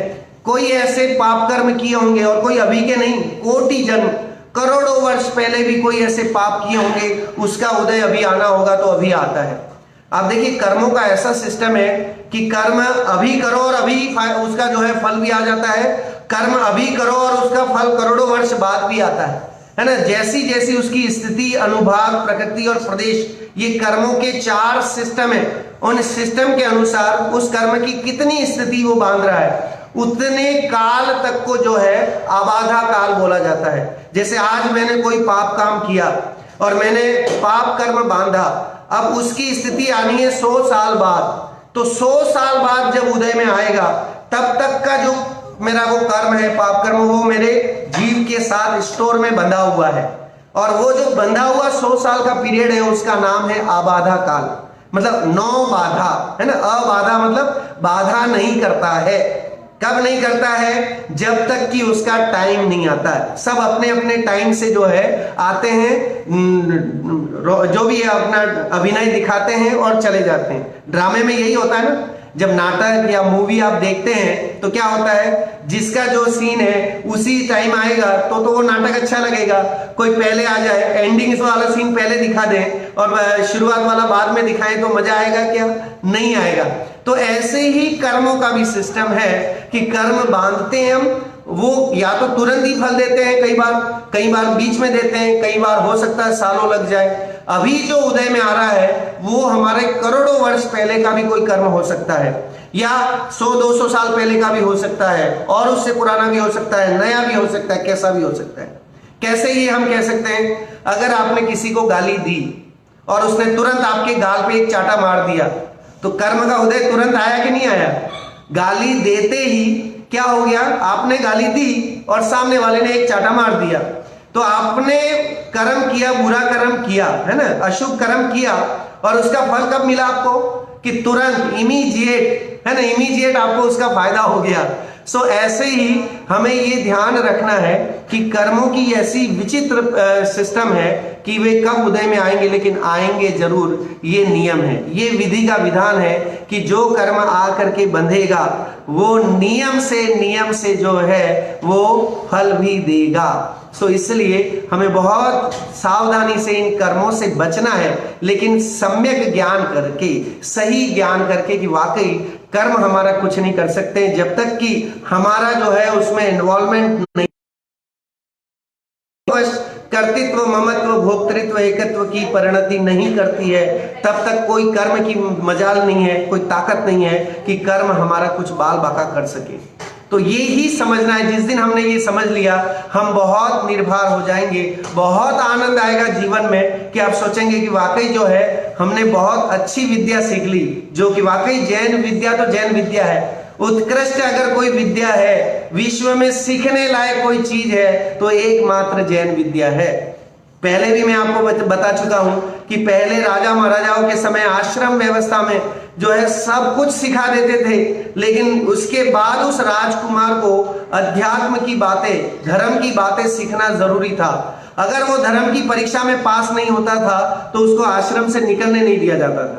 S1: कोई ऐसे पाप कर्म किए होंगे, और कोई अभी के नहीं, कोटि जन्म, करोड़ों वर्ष पहले भी कोई ऐसे पाप किए होंगे, उसका उदय अभी आना होगा तो अभी आता है। आप देखिए कर्मों का ऐसा सिस्टम है कि कर्म अभी करो और अभी उसका जो है फल भी आ जाता है, कर्म अभी करो और उसका फल करोड़ों वर्ष बाद भी आता है ना। जैसी जैसी उसकी स्थिति, अनुभाग, प्रकृति और प्रदेश, ये कर्मों के 4 सिस्टम है। उन सिस्टम के अनुसार उस कर्म की कितनी स्थिति वो बांध रहा है, उतने काल तक को जो है आबाधा काल बोला जाता है। जैसे आज मैंने कोई पाप काम किया और मैंने पाप कर्म बांधा, अब उसकी स्थिति आनी है 100 साल बाद। तो 100 साल बाद जब उदय में आएगा, तब तक का जो मेरा वो कर्म है, पाप कर्म, वो मेरे जीव के साथ स्टोर में बंधा हुआ है। और वो जो बंधा हुआ 100 साल का पीरियड है, उसका नाम है आबाधा काल, मतलब 9 बाधा, है ना। अबाधा मतलब बाधा नहीं करता है। कब नहीं करता है? जब तक कि उसका टाइम नहीं आता है। सब अपने अपने टाइम से जो है आते हैं, जो भी है अपना अभिनय दिखाते हैं और चले जाते हैं। ड्रामे में यही होता है ना, जब नाटक या मूवी आप देखते हैं तो क्या होता है, जिसका जो सीन है उसी टाइम आएगा तो वो नाटक अच्छा लगेगा। कोई पहले आ जाए, एंडिंग वाला सीन पहले दिखा दें और शुरुआत वाला बाद में दिखाएं तो मजा आएगा क्या? नहीं आएगा। तो ऐसे ही कर्मों का भी सिस्टम है कि कर्म बांधते हैं हम, वो या तो तुरंत ही फल देते हैं, कई बार बीच में देते हैं, कई बार हो सकता है सालों लग जाए। अभी जो उदय में आ रहा है वो हमारे करोड़ों वर्ष पहले का भी कोई कर्म हो सकता है, या 100-200 साल पहले का भी हो सकता है, और उससे पुराना भी हो सकता है, नया भी हो सकता है, कैसा भी हो सकता है। कैसे ये हम कह सकते हैं, अगर आपने किसी को गाली दी और उसने तुरंत आपके गाल पे एक चाटा मार दिया, तो कर्म का उदय तुरंत आया कि नहीं आया? गाली देते ही क्या हो गया, आपने गाली दी और सामने वाले ने एक चाटा मार दिया। तो आपने कर्म किया, बुरा कर्म किया, है ना, अशुभ कर्म किया, और उसका फल कब मिला आपको? कि तुरंत, इमीडिएट, है ना, इमीडिएट आपको उसका फायदा हो गया। सो ऐसे ही हमें ये ध्यान रखना है कि कर्मों की ऐसी विचित्र सिस्टम है कि वे कब उदय में आएंगे, लेकिन आएंगे जरूर। ये नियम है, ये विधि का विधान है कि जो कर्म आकर के बंधेगा वो नियम से जो है वो फल भी देगा। सो इसलिए हमें बहुत सावधानी से इन कर्मों से बचना है, लेकिन सम्यक ज्ञान करके, सही ज्ञान करके कि वाकई कर्म हमारा कुछ नहीं कर सकते जब तक कि हमारा जो है उसमें इन्वॉल्वमेंट नहीं, कर्तृत्व, ममत्व, भोक्तृत्व, एकत्व की परिणति नहीं करती है, तब तक कोई कर्म की मजाल नहीं है, कोई ताकत नहीं है कि कर्म हमारा कुछ बाल बाका कर सके। तो ये ही समझना है। जिस दिन हमने ये समझ लिया, हम बहुत निर्भर हो जाएंगे, बहुत आनंद आएगा जीवन में कि आप सोचेंगे कि वाकई जो है हमने बहुत अच्छी विद्या सीख ली, जो कि वाकई जैन विद्या तो जैन विद्या है। उत्कृष्ट अगर कोई विद्या है, विश्व में सीखने लायक कोई चीज है, तो एकमात्र जैन विद्या है। पहले भी मैं आपको बता चुका हूं कि पहले राजा महाराजाओं के समय आश्रम व्यवस्था में जो है सब कुछ सिखा देते थे, लेकिन उसके बाद उस राजकुमार को अध्यात्म की बातें, धर्म की बातें सीखना जरूरी था। अगर वो धर्म की परीक्षा में पास नहीं होता था तो उसको आश्रम से निकलने नहीं दिया जाता था।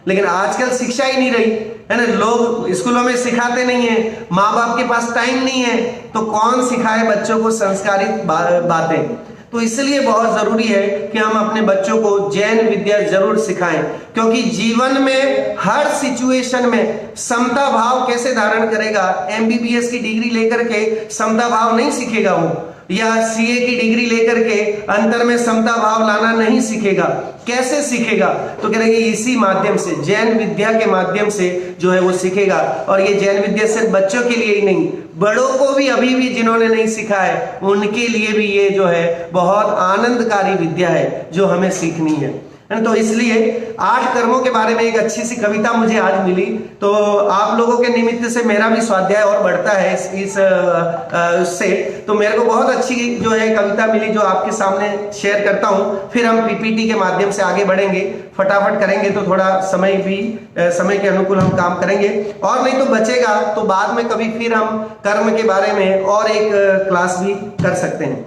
S1: लेकिन आजकल शिक्षा ही नहीं रही, है ना, लोग स्कूलों में सिखाते नहीं है, माँ बाप के पास टाइम नहीं है, तो कौन सिखाए बच्चों को संस्कारित बातें। तो इसलिए बहुत जरूरी है कि हम अपने बच्चों को जैन विद्या जरूर सिखाएं, क्योंकि जीवन में हर सिचुएशन में समता भाव कैसे धारण करेगा। एमबीबीएस की डिग्री लेकर के समता भाव नहीं सीखेगा वो, या सीए की डिग्री लेकर के अंतर में समता भाव लाना नहीं सीखेगा। कैसे सीखेगा? तो कह रहे हैं इसी माध्यम से, जैन विद्या के माध्यम से जो है वो सीखेगा। और ये जैन विद्या सिर्फ बच्चों के लिए ही नहीं, बड़ों को भी अभी भी जिन्होंने नहीं सीखा है उनके लिए भी ये जो है बहुत आनंदकारी विद्या है जो हमें सीखनी है। तो इसलिए 8 कर्मों के बारे में एक अच्छी सी कविता मुझे आज मिली, तो आप लोगों के निमित्त से मेरा भी स्वाध्याय और बढ़ता है इससे। तो मेरे को बहुत अच्छी जो है कविता मिली जो आपके सामने शेयर करता हूं। फिर हम पीपीटी के माध्यम से आगे बढ़ेंगे, फटाफट करेंगे तो थोड़ा समय के अनुकूल हम काम करेंगे, और नहीं तो बचेगा तो बाद में कभी फिर हम कर्म के बारे में और एक क्लास भी कर सकते हैं।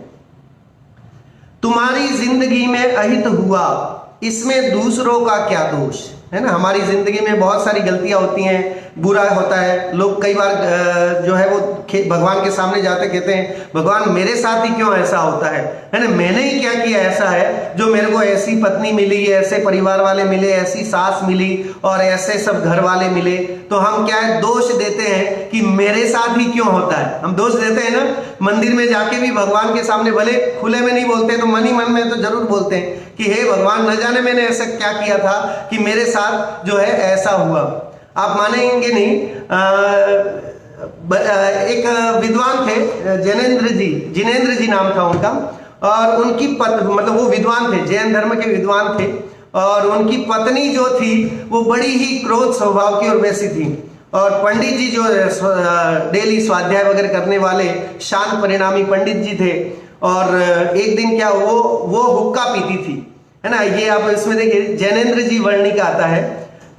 S1: तुम्हारी जिंदगी में अहित हुआ, इसमें दूसरों का क्या दोष, है ना। हमारी जिंदगी में बहुत सारी गलतियां होती हैं, बुरा होता है। लोग कई बार जो है वो भगवान के सामने जाते कहते हैं भगवान मेरे साथ ही क्यों ऐसा होता है ना, मैंने ही क्या किया ऐसा है जो मेरे को ऐसी पत्नी मिली, ऐसे परिवार वाले मिले, ऐसी सास मिली और ऐसे सब घर वाले मिले। तो हम क्या है, दोष देते हैं कि मेरे साथ ही क्यों होता है। हम दोष देते हैं ना, मंदिर में जाके भी भगवान के सामने भले खुले में नहीं बोलते तो मन ही मन में तो जरूर बोलते हैं कि हे भगवान, न जाने मैंने ऐसा क्या किया था कि मेरे साथ जो है ऐसा हुआ। आप मानेंगे नहीं, एक विद्वान थे, जिनेंद्र जी नाम था उनका, और उनकी मतलब वो विद्वान थे, जैन धर्म के विद्वान थे, और उनकी पत्नी जो थी वो बड़ी ही क्रोध स्वभाव की और वैसी थी। और पंडित जी जो डेली स्वाध्याय वगैरह करने वाले शांत परिणामी पंडित जी थे, और एक दिन क्या वो हुक्का पीती थी, है ना। ये आप इसमें देखिए जैनेंद्र जी वर्णिका आता है,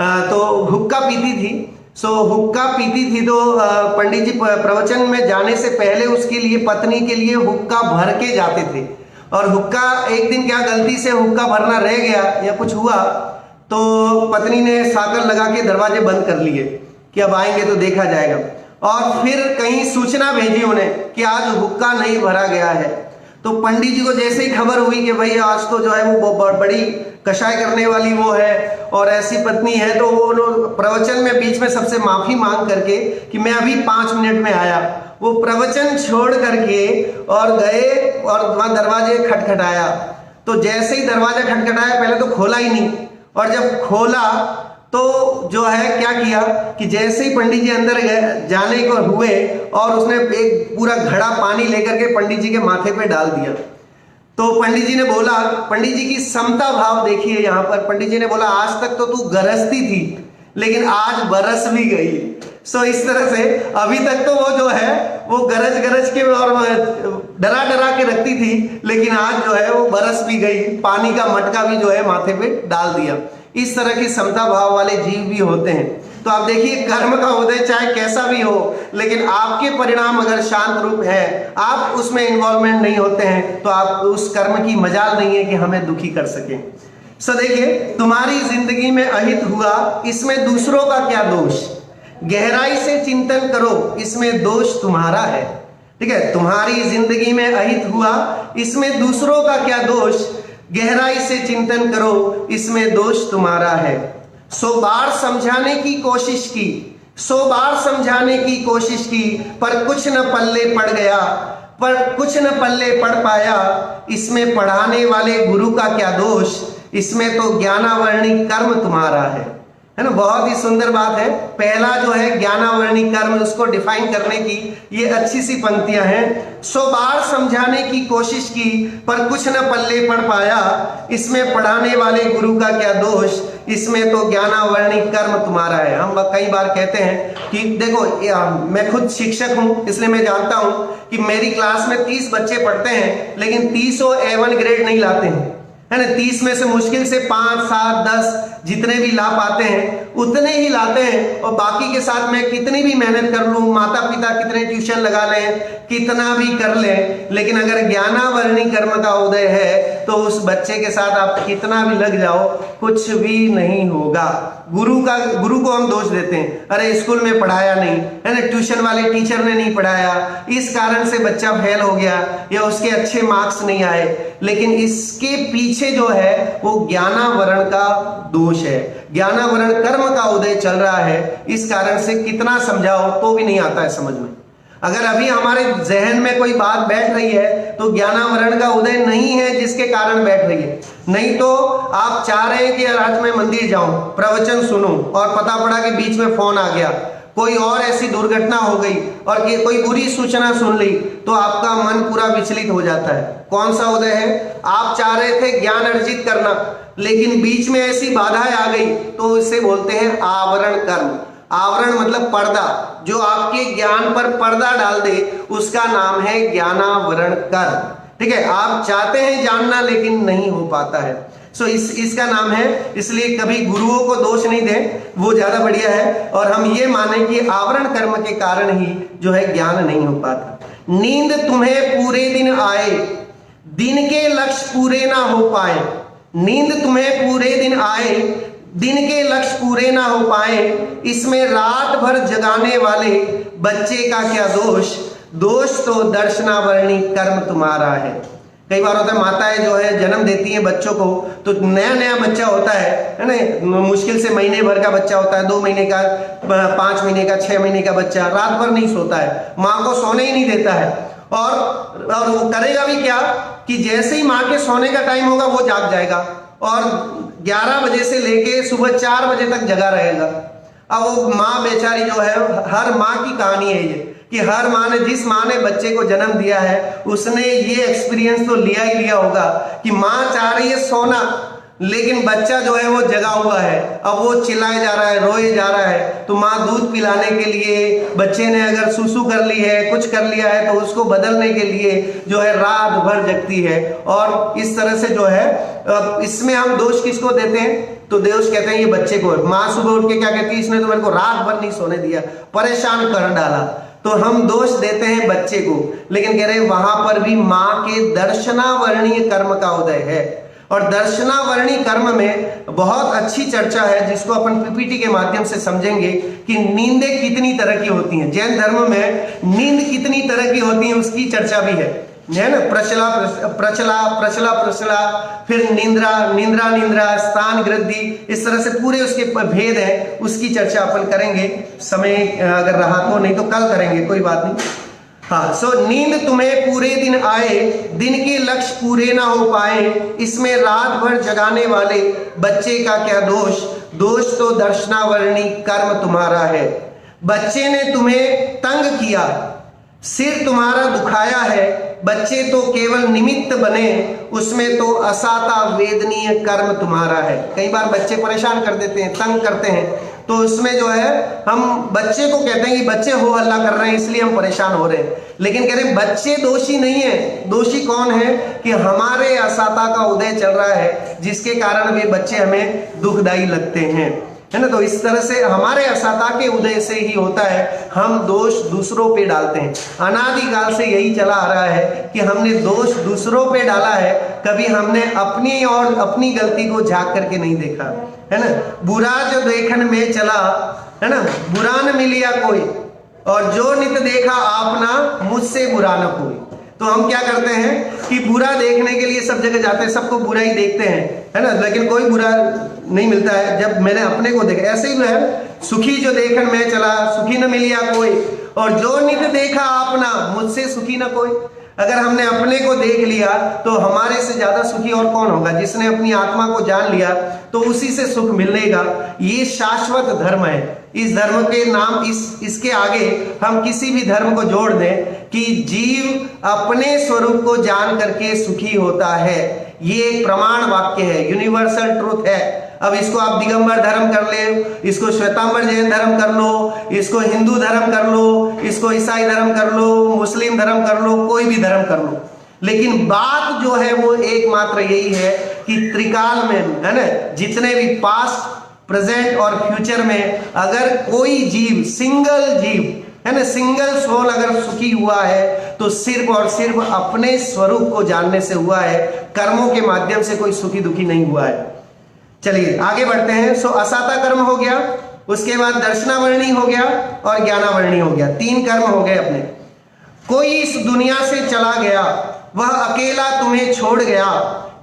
S1: तो हुक्का पीती थी। सो हुक्का पीती थी तो पंडित जी प्रवचन में जाने से पहले उसके लिए, पत्नी के लिए हुक्का भर के जाते थे। और हुक्का एक दिन क्या गलती से हुक्का भरना रह गया या कुछ हुआ, तो पत्नी ने साकर लगा के दरवाजे बंद कर लिए कि अब आएंगे तो देखा जाएगा। और फिर कहीं सूचना भेजी उन्हें कि आज हुक्का नहीं भरा गया है। तो पंडित जी को जैसे ही खबर हुई कि भाई आज तो जो है वो बड़ी कषाय करने वाली वो है और ऐसी पत्नी है, तो वो प्रवचन में बीच में सबसे माफी मांग करके कि मैं अभी 5 मिनट में आया, वो प्रवचन छोड़ करके और गए और वहां दरवाजे खटखटाया। तो जैसे ही दरवाजा खटखटाया, पहले तो खोला ही नहीं, और जब खोला तो जो है क्या किया कि जैसे ही पंडित जी अंदर गए जाने को हुए और उसने एक पूरा घड़ा पानी लेकर के पंडित जी के माथे पे डाल दिया। तो पंडित जी ने बोला, पंडित जी की समता भाव देखिए यहाँ पर। पंडित जी ने बोला आज तक तो तू गरजती थी लेकिन आज बरस भी गई। सो इस तरह से अभी तक तो वो जो है वो गरज गरज के और डरा डरा के रखती थी, लेकिन आज जो है वो बरस भी गई, पानी का मटका भी जो है माथे पे डाल दिया। इस तरह की समता भाव वाले जीव भी होते हैं। तो आप देखिए कर्म का उदय चाहे कैसा भी हो, लेकिन आपके परिणाम अगर शांत रूप है, आप उसमें इन्वॉल्वमेंट नहीं होते हैं, तो आप उस कर्म की मजाल नहीं है कि हमें दुखी कर सके। सो देखिए तुम्हारी जिंदगी में अहित हुआ, इसमें दूसरों का क्या दोष? गहराई से चिंतन करो, इसमें दोष तुम्हारा है। ठीक है, तुम्हारी जिंदगी में अहित हुआ, इसमें दूसरों का क्या दोष? गहराई से चिंतन करो, इसमें दोष तुम्हारा है। 100 बार समझाने की कोशिश की, 100 बार समझाने की कोशिश की, पर कुछ न पल्ले पड़ गया, पर कुछ न पल्ले पड़ पाया। इसमें पढ़ाने वाले गुरु का क्या दोष? इसमें तो ज्ञानावर्णी कर्म तुम्हारा है ना। बहुत ही सुंदर बात है। पहला जो है ज्ञानावर्णी कर्म, उसको डिफाइन करने की ये अच्छी सी पंक्तियां हैं। 100 बार समझाने की कोशिश की पर कुछ न पल्ले पड़ पाया। इसमें पढ़ाने वाले गुरु का क्या दोष? इसमें तो ज्ञानावर्णी कर्म तुम्हारा है। हम कई बार कहते हैं कि देखो मैं खुद शिक्षक हूं, इसलिए मैं जानता हूं कि मेरी क्लास में 30 बच्चे पढ़ते हैं, लेकिन 30 A1 ग्रेड नहीं लाते हैं, है ना। 30 में से मुश्किल से 5, 7, 10 जितने भी ला पाते हैं उतने ही लाते हैं। और बाकी के साथ मैं कितनी भी मेहनत कर लूं, माता पिता कितने ट्यूशन लगा लें, कितना भी कर लें, लेकिन अगर ज्ञानावर्णी कर्म का उदय है तो उस बच्चे के साथ आप कितना भी लग जाओ कुछ भी नहीं होगा। गुरु को हम दोष देते हैं, अरे स्कूल में पढ़ाया नहीं, है ना, ट्यूशन वाले टीचर ने नहीं पढ़ाया, इस कारण से बच्चा फेल हो गया या उसके अच्छे मार्क्स नहीं आए। लेकिन इसके पीछे जो है वो ज्ञानावरण का दोष है, ज्ञानावरण कर्म का उदय चल रहा है। इस कारण से कितना समझाओ तो भी नहीं आता है समझ में। अगर अभी हमारे जहन में कोई बात बैठ रही है तो ज्ञानावरण का उदय नहीं है जिसके कारण बैठ रही है। नहीं तो आप चाह रहे हैं कि आज मैं मंदिर जाऊं, प्रवचन सुनूं, और पता पड़ा कि बीच में फोन आ गया, कोई और ऐसी दुर्घटना हो गई और कि कोई बुरी सूचना सुन ली, तो आपका मन पूरा विचलित हो जाता है। कौन सा उदय है? आप चाह रहे थे ज्ञान अर्जित करना, लेकिन बीच में ऐसी बाधाएं आ गई, तो इसे बोलते हैं आवरण कर्म। आवरण मतलब पर्दा, जो आपके ज्ञान पर पर्दा डाल दे उसका नाम है ज्ञानावरण कर्म। ठीक है, आप चाहते हैं जानना लेकिन नहीं हो पाता है। सो इसका नाम है। इसलिए कभी गुरुओं को दोष नहीं दें, वो ज्यादा बढ़िया है। और हम ये माने कि आवरण कर्म के कारण ही जो है ज्ञान नहीं हो पाता। नींद तुम्हें पूरे दिन आए, दिन के लक्ष्य पूरे ना हो पाए। नींद तुम्हें पूरे दिन आए, दिन के लक्ष्य पूरे ना हो पाए। इसमें रात भर जगाने वाले बच्चे का क्या दोष? दोष तो दर्शनावर्णी कर्म तुम्हारा है। कई बार होता है माताएं जो है जन्म देती हैं बच्चों को, तो नया नया बच्चा होता है ना, मुश्किल से महीने भर का बच्चा होता है, 2 महीने का, 5 महीने का, 6 महीने का बच्चा रात भर नहीं सोता है, माँ को सोने ही नहीं देता है। और वो करेगा भी क्या कि जैसे ही माँ के सोने का टाइम होगा वो जाग जाएगा और 11 बजे से लेके सुबह 4 बजे तक जगा रहेगा। अब वो माँ बेचारी जो है, हर माँ की कहानी है ये कि हर माँ ने, जिस माँ ने बच्चे को जन्म दिया है उसने ये एक्सपीरियंस तो लिया ही लिया होगा कि माँ चाह रही है सोना, लेकिन बच्चा जो है वो जगा हुआ है। अब वो चिल्लाए जा रहा है, रोए जा रहा है, तो माँ दूध पिलाने के लिए, बच्चे ने अगर सुसु कर ली है, कुछ कर लिया है, तो उसको बदलने के लिए जो है रात भर जगती है। और इस तरह से जो है, इसमें हम दोष किसको देते हैं? तो दोष कहते हैं ये बच्चे को। माँ सुबह उठ के क्या कहती है, इसने तो मेरे को रात भर नहीं सोने दिया, परेशान कर डाला, तो हम दोष देते हैं बच्चे को। लेकिन कह रहे वहां पर भी माँ के दर्शनावर्णीय कर्म का उदय है। और दर्शनावर्णी कर्म में बहुत अच्छी चर्चा है जिसको अपन पीपीटी के माध्यम से समझेंगे कि नींदें कितनी तरह की होती हैं। जैन धर्म में नींद कितनी तरह की होती है उसकी चर्चा भी है ना। प्रचला, फिर निंद्रा, स्थान गृद्धि, इस तरह से पूरे उसके भेद है, उसकी चर्चा अपन करेंगे, समय अगर रहा तो, नहीं तो कल करेंगे, कोई बात नहीं। हाँ, सो नींद तुम्हें पूरे दिन आए, दिन के लक्ष्य पूरे ना हो पाए। इसमें रात भर जगाने वाले बच्चे का क्या दोष? दोष तो दर्शनावर्णी कर्म तुम्हारा है। बच्चे ने तुम्हें तंग किया, सिर तुम्हारा दुखाया है, बच्चे तो केवल निमित्त बने, उसमें तो असाता वेदनीय कर्म तुम्हारा है। कई बार बच्चे परेशान कर देते हैं, तंग करते हैं, तो उसमें जो है हम बच्चे को कहते हैं कि बच्चे हो हल्ला कर रहे हैं इसलिए हम परेशान हो रहे हैं, लेकिन कह रहे हैं बच्चे दोषी नहीं है। दोषी कौन है कि हमारे असाता का उदय चल रहा है, जिसके कारण वे बच्चे हमें दुखदाई लगते हैं, है ना। तो इस तरह से हमारे असाता के उदय से ही होता है, हम दोष दूसरों पे डालते हैं। अनादिकाल से यही चला आ रहा है कि हमने दोष दूसरों पे डाला है, कभी हमने अपनी और अपनी गलती को झांक करके नहीं देखा, है ना। बुरा जो देखन में चला, है ना, बुरा न मिलिया कोई, और जो नित देखा आपना, मुझसे बुरा न कोई। तो हम क्या करते हैं कि बुरा देखने के लिए सब जगह जाते हैं, सबको बुरा ही देखते हैं, है ना, लेकिन कोई बुरा नहीं मिलता है जब मैंने अपने को देखा। ऐसे ही जो है सुखी जो देखन में चला, सुखी न मिलिया कोई, और जो नित देखा आपना, मुझसे सुखी न कोई। अगर हमने अपने को देख लिया तो हमारे से ज्यादा सुखी और कौन होगा। जिसने अपनी आत्मा को जान लिया तो उसी से सुख मिलेगा। ये शाश्वत धर्म है। इस धर्म के नाम इसके आगे हम किसी भी धर्म को जोड़ दें कि जीव अपने स्वरूप को जान करके सुखी होता है, ये एक प्रमाण वाक्य है, यूनिवर्सल ट्रूथ है। अब इसको आप दिगंबर धर्म कर ले, इसको श्वेतांबर जैन धर्म कर लो, इसको हिंदू धर्म कर लो, इसको ईसाई धर्म कर लो, मुस्लिम धर्म कर लो, कोई भी धर्म कर लो, लेकिन बात जो है वो एकमात्र यही है कि त्रिकाल में, है ना, जितने भी पास्ट, प्रेजेंट और फ्यूचर में अगर कोई जीव, सिंगल जीव, है ना, सिंगल सोल अगर सुखी हुआ है तो सिर्फ और सिर्फ अपने स्वरूप को जानने से हुआ है, कर्मों के माध्यम से कोई सुखी दुखी नहीं हुआ है। चलिए आगे बढ़ते हैं। सो असाता कर्म हो गया, उसके बाद दर्शनावर्णी हो गया और ज्ञानावर्णी हो गया। 3 कर्म हो गए अपने। कोई इस दुनिया से चला गया, वह अकेला तुम्हें छोड़ गया,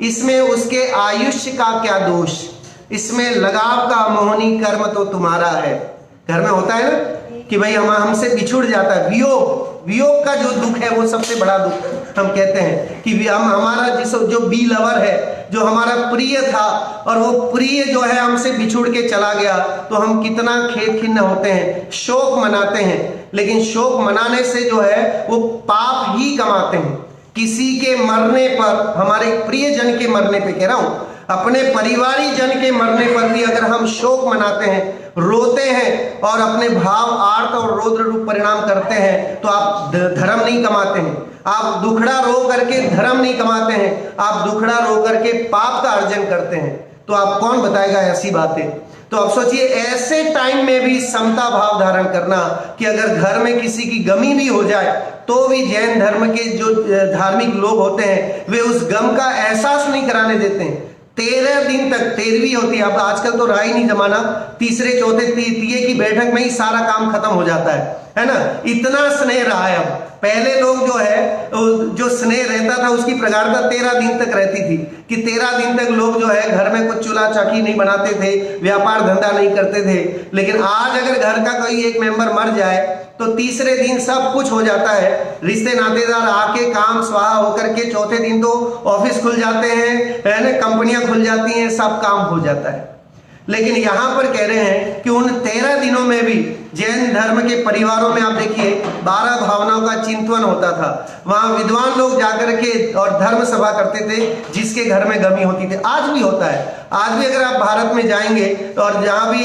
S1: इसमें उसके आयुष्य का क्या दोष, इसमें लगाव का मोहनी कर्म तो तुम्हारा है। घर में होता है ना कि भाई हमसे बिछुड़ जाता है, वियोग का जो दुख है वो सबसे बड़ा दुख हम कहते हैं कि हमारा जो बी लवर है, जो हमारा प्रिय था और वो प्रिय जो है हमसे बिछुड़ के चला गया, तो हम कितना खेद खिन्न होते हैं, शोक मनाते हैं। लेकिन शोक मनाने से जो है वो पाप ही कमाते हैं। किसी के मरने पर, हमारे प्रियजन के मरने पे कह रहा हूं, अपने परिवारी जन के मरने पर भी अगर हम शोक मनाते हैं, रोते हैं और अपने भाव आर्त और रौद्र रूप परिणाम करते हैं, तो आप धर्म नहीं कमाते हैं। आप दुखड़ा रो करके धर्म नहीं कमाते हैं, आप दुखड़ा रो करके पाप का अर्जन करते हैं। तो आप कौन बताएगा ऐसी बातें। तो आप सोचिए ऐसे टाइम में भी समता भाव धारण करना कि अगर घर में किसी की गमी भी हो जाए तो भी जैन धर्म के जो धार्मिक लोग होते हैं वे उस गम का एहसास नहीं कराने देते हैं। 13 दिन तक, 13वीं होती है, अब आजकल तो रहा ही नहीं जमाना, तीसरे चौथे तीये की बैठक में ही सारा काम खत्म हो जाता है ना। इतना स्नेह रहा है। अब पहले लोग जो है, जो स्नेह रहता था उसकी प्रगाढ़ता 13 दिन तक रहती थी कि 13 दिन तक लोग जो है घर में कुछ चूल्हा चाकी नहीं बनाते थे, व्यापार धंधा नहीं करते थे। लेकिन आज अगर घर का कोई एक मेंबर मर जाए तो तीसरे दिन सब कुछ हो जाता है, रिश्ते नातेदार आके काम स्वाहा होकर के चौथे दिन तो ऑफिस खुल जाते हैं, है ना, कंपनियां खुल जाती हैं, सब काम हो जाता है। लेकिन यहां पर कह रहे हैं कि उन 13 दिनों में भी जैन धर्म के परिवारों में आप देखिए 12 भावनाओं का चिंतन होता था। वहां विद्वान लोग जाकर के और धर्म सभा करते थे, जिसके घर में गमी होती थी। आज भी होता है, आज भी अगर आप भारत में जाएंगे और जहां भी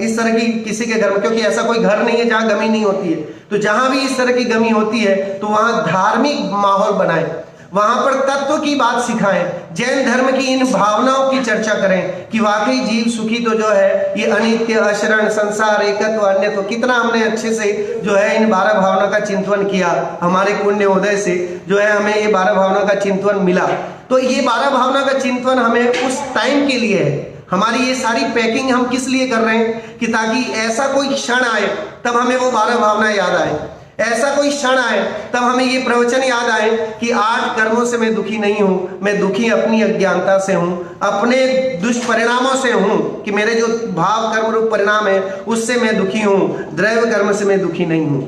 S1: इस तरह की किसी के घर में, क्योंकि ऐसा कोई घर नहीं है जहां गमी नहीं होती है, तो जहां भी इस तरह की गमी होती है तो वहां धार्मिक माहौल बनाए, वहां पर तत्व की बात सिखाएं, जैन धर्म की इन भावनाओं की चर्चा करें कि वाकई जीव सुखी तो जो है ये अनित्य, अशरण, संसार, एकत्व, अन्य, तो कितना हमने अच्छे से जो है इन 12 भावना का चिंतन किया। हमारे पुण्य उदय से जो है हमें ये 12 भावना का चिंतन मिला। तो ये 12 भावना का चिंतन हमें उस टाइम के लिए है। हमारी ये सारी पैकिंग हम किस लिए कर रहे हैं कि ताकि ऐसा कोई क्षण आए तब हमें वो 12 भावना याद आए, ऐसा कोई क्षण आए तब हमें ये प्रवचन याद आए कि 8 कर्मों से मैं दुखी नहीं हूं, मैं दुखी अपनी अज्ञानता से हूं, अपने दुष्परिणामों से हूं कि मेरे जो भाव कर्म रूप परिणाम है उससे मैं दुखी हूं, दैव कर्म से मैं दुखी नहीं हूं।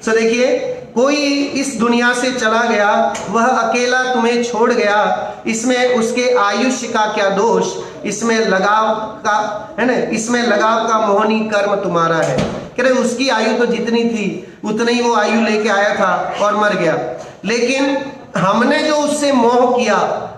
S1: सो देखिए, कोई इस दुनिया से चला गया, वह अकेला तुम्हें छोड़ गया, इसमें उसके आयुष्य का क्या दोष, इसमें लगाव का, है ना, इसमें लगाव का मोहनी कर्म तुम्हारा है। कह रहे उसकी आयु तो जितनी थी उतनी वो आयु लेके आया था और मर गया। लेकिन हमने जो उससे मोह किया,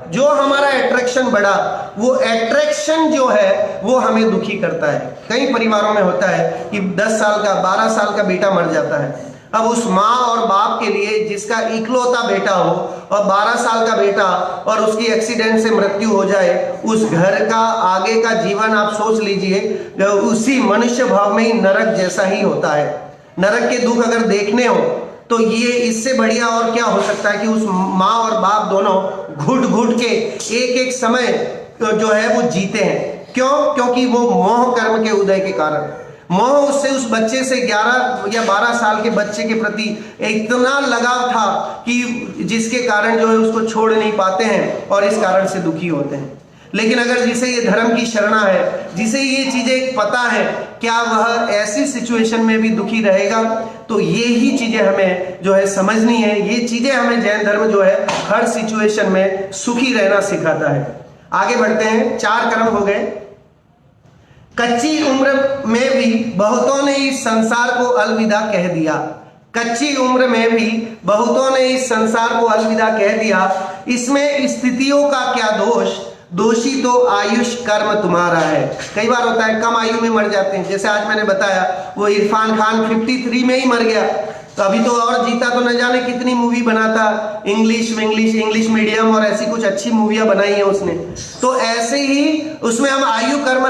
S1: जो हमारा अट्रैक्शन बढ़ा, वो अट्रैक्शन जो है वो हमें दुखी करता है। कई परिवारों में होता है कि 10 साल का 12 साल का बेटा मर जाता है। अब उस माँ और बाप के लिए जिसका इकलौता बेटा हो और 12 साल का बेटा और उसकी एक्सीडेंट से मृत्यु हो जाए, उस घर का आगे का जीवन आप सोच लीजिए, उसी मनुष्य भाव में ही नरक जैसा ही होता है। नरक के दुख अगर देखने हो तो ये इससे बढ़िया और क्या हो सकता है कि उस माँ और बाप दोनों घुट घुट के एक एक समय जो है वो जीते हैं। क्यों? क्योंकि वो मोह कर्म के उदय के कारण, मोह उससे उस बच्चे से 11 या 12 साल के बच्चे के प्रति इतना लगाव था कि जिसके कारण जो है उसको छोड़ नहीं पाते हैं और इस कारण से दुखी होते हैं। लेकिन अगर जिसे ये धर्म की शरणा है, जिसे ये चीजें पता है, क्या वह ऐसी सिचुएशन में भी दुखी रहेगा? तो ये ही चीजें हमें जो है समझनी है। ये चीजें हमें जैन धर्म जो है हर सिचुएशन में सुखी रहना सिखाता है। आगे बढ़ते हैं। 4 कर्म हो गए। कच्ची उम्र में भी बहुतों ने इस संसार को अलविदा कह दिया। कच्ची उम्र में भी बहुतों ने इस संसार को अलविदा कह दिया। इसमें स्थितियों का क्या दोष, दोषी तो आयुष कर्म तुम्हारा है। कई बार होता है कम आयु में मर जाते हैं, जैसे आज मैंने बताया वो इरफान खान 53 में ही मर गया। तो अभी तो और जीता तो न जाने कितनी मूवी बनाता, इंग्लिश मीडियम और ऐसी कुछ अच्छी मूवियां बनाई हैं उसने। तो ऐसे ही उसमें हम आयु कर्म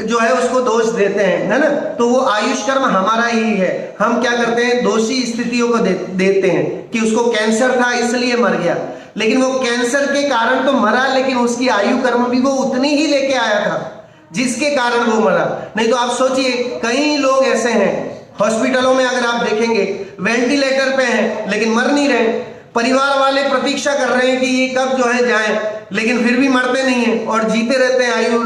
S1: जो है उसको दोष देते हैं, है ना। तो वो आयुष कर्म हमारा ही है। हम क्या करते हैं, दोषी स्थितियों को देते हैं कि उसको कैंसर था इसलिए मर गया। लेकिन वो कैंसर के कारण तो मरा, लेकिन उसकी आयु कर्म भी वो उतनी ही लेके आया था जिसके कारण वो मरा। नहीं तो आप सोचिए, कई लोग ऐसे हैं हॉस्पिटलों में अगर आप देखेंगे वेंटिलेटर पे हैं लेकिन मर नहीं रहे। परिवार वाले प्रतीक्षा कर रहे हैं कि ये कब जो है जाएं, लेकिन फिर भी मरते नहीं हैं और जीते रहते हैं आयु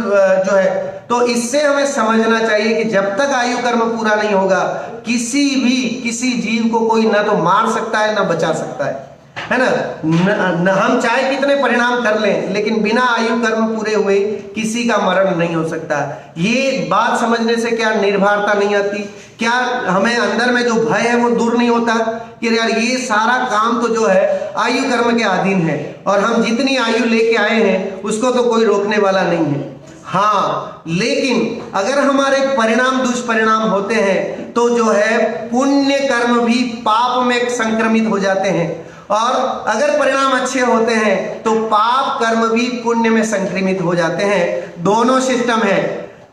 S1: जो है। तो इससे हमें समझना चाहिए कि जब तक आयु कर्म पूरा नहीं होगा, किसी जीव को कोई ना तो मार सकता है ना बचा सकता है ना। हम चाहे कितने परिणाम कर लें, लेकिन बिना आयु कर्म पूरे हुए किसी का मरण नहीं हो सकता। ये बात समझने से क्या निर्भरता नहीं आती? क्या हमें अंदर में जो भय है वो दूर नहीं होता कि यार ये सारा काम तो जो है आयु कर्म के अधीन है और हम जितनी आयु लेके आए हैं उसको तो कोई रोकने वाला नहीं है। हाँ, लेकिन अगर हमारे परिणाम दुष्परिणाम होते हैं तो जो है पुण्य कर्म भी पाप में संक्रमित हो जाते हैं, और अगर परिणाम अच्छे होते हैं तो पाप कर्म भी पुण्य में संक्रमित हो जाते हैं। दोनों सिस्टम है।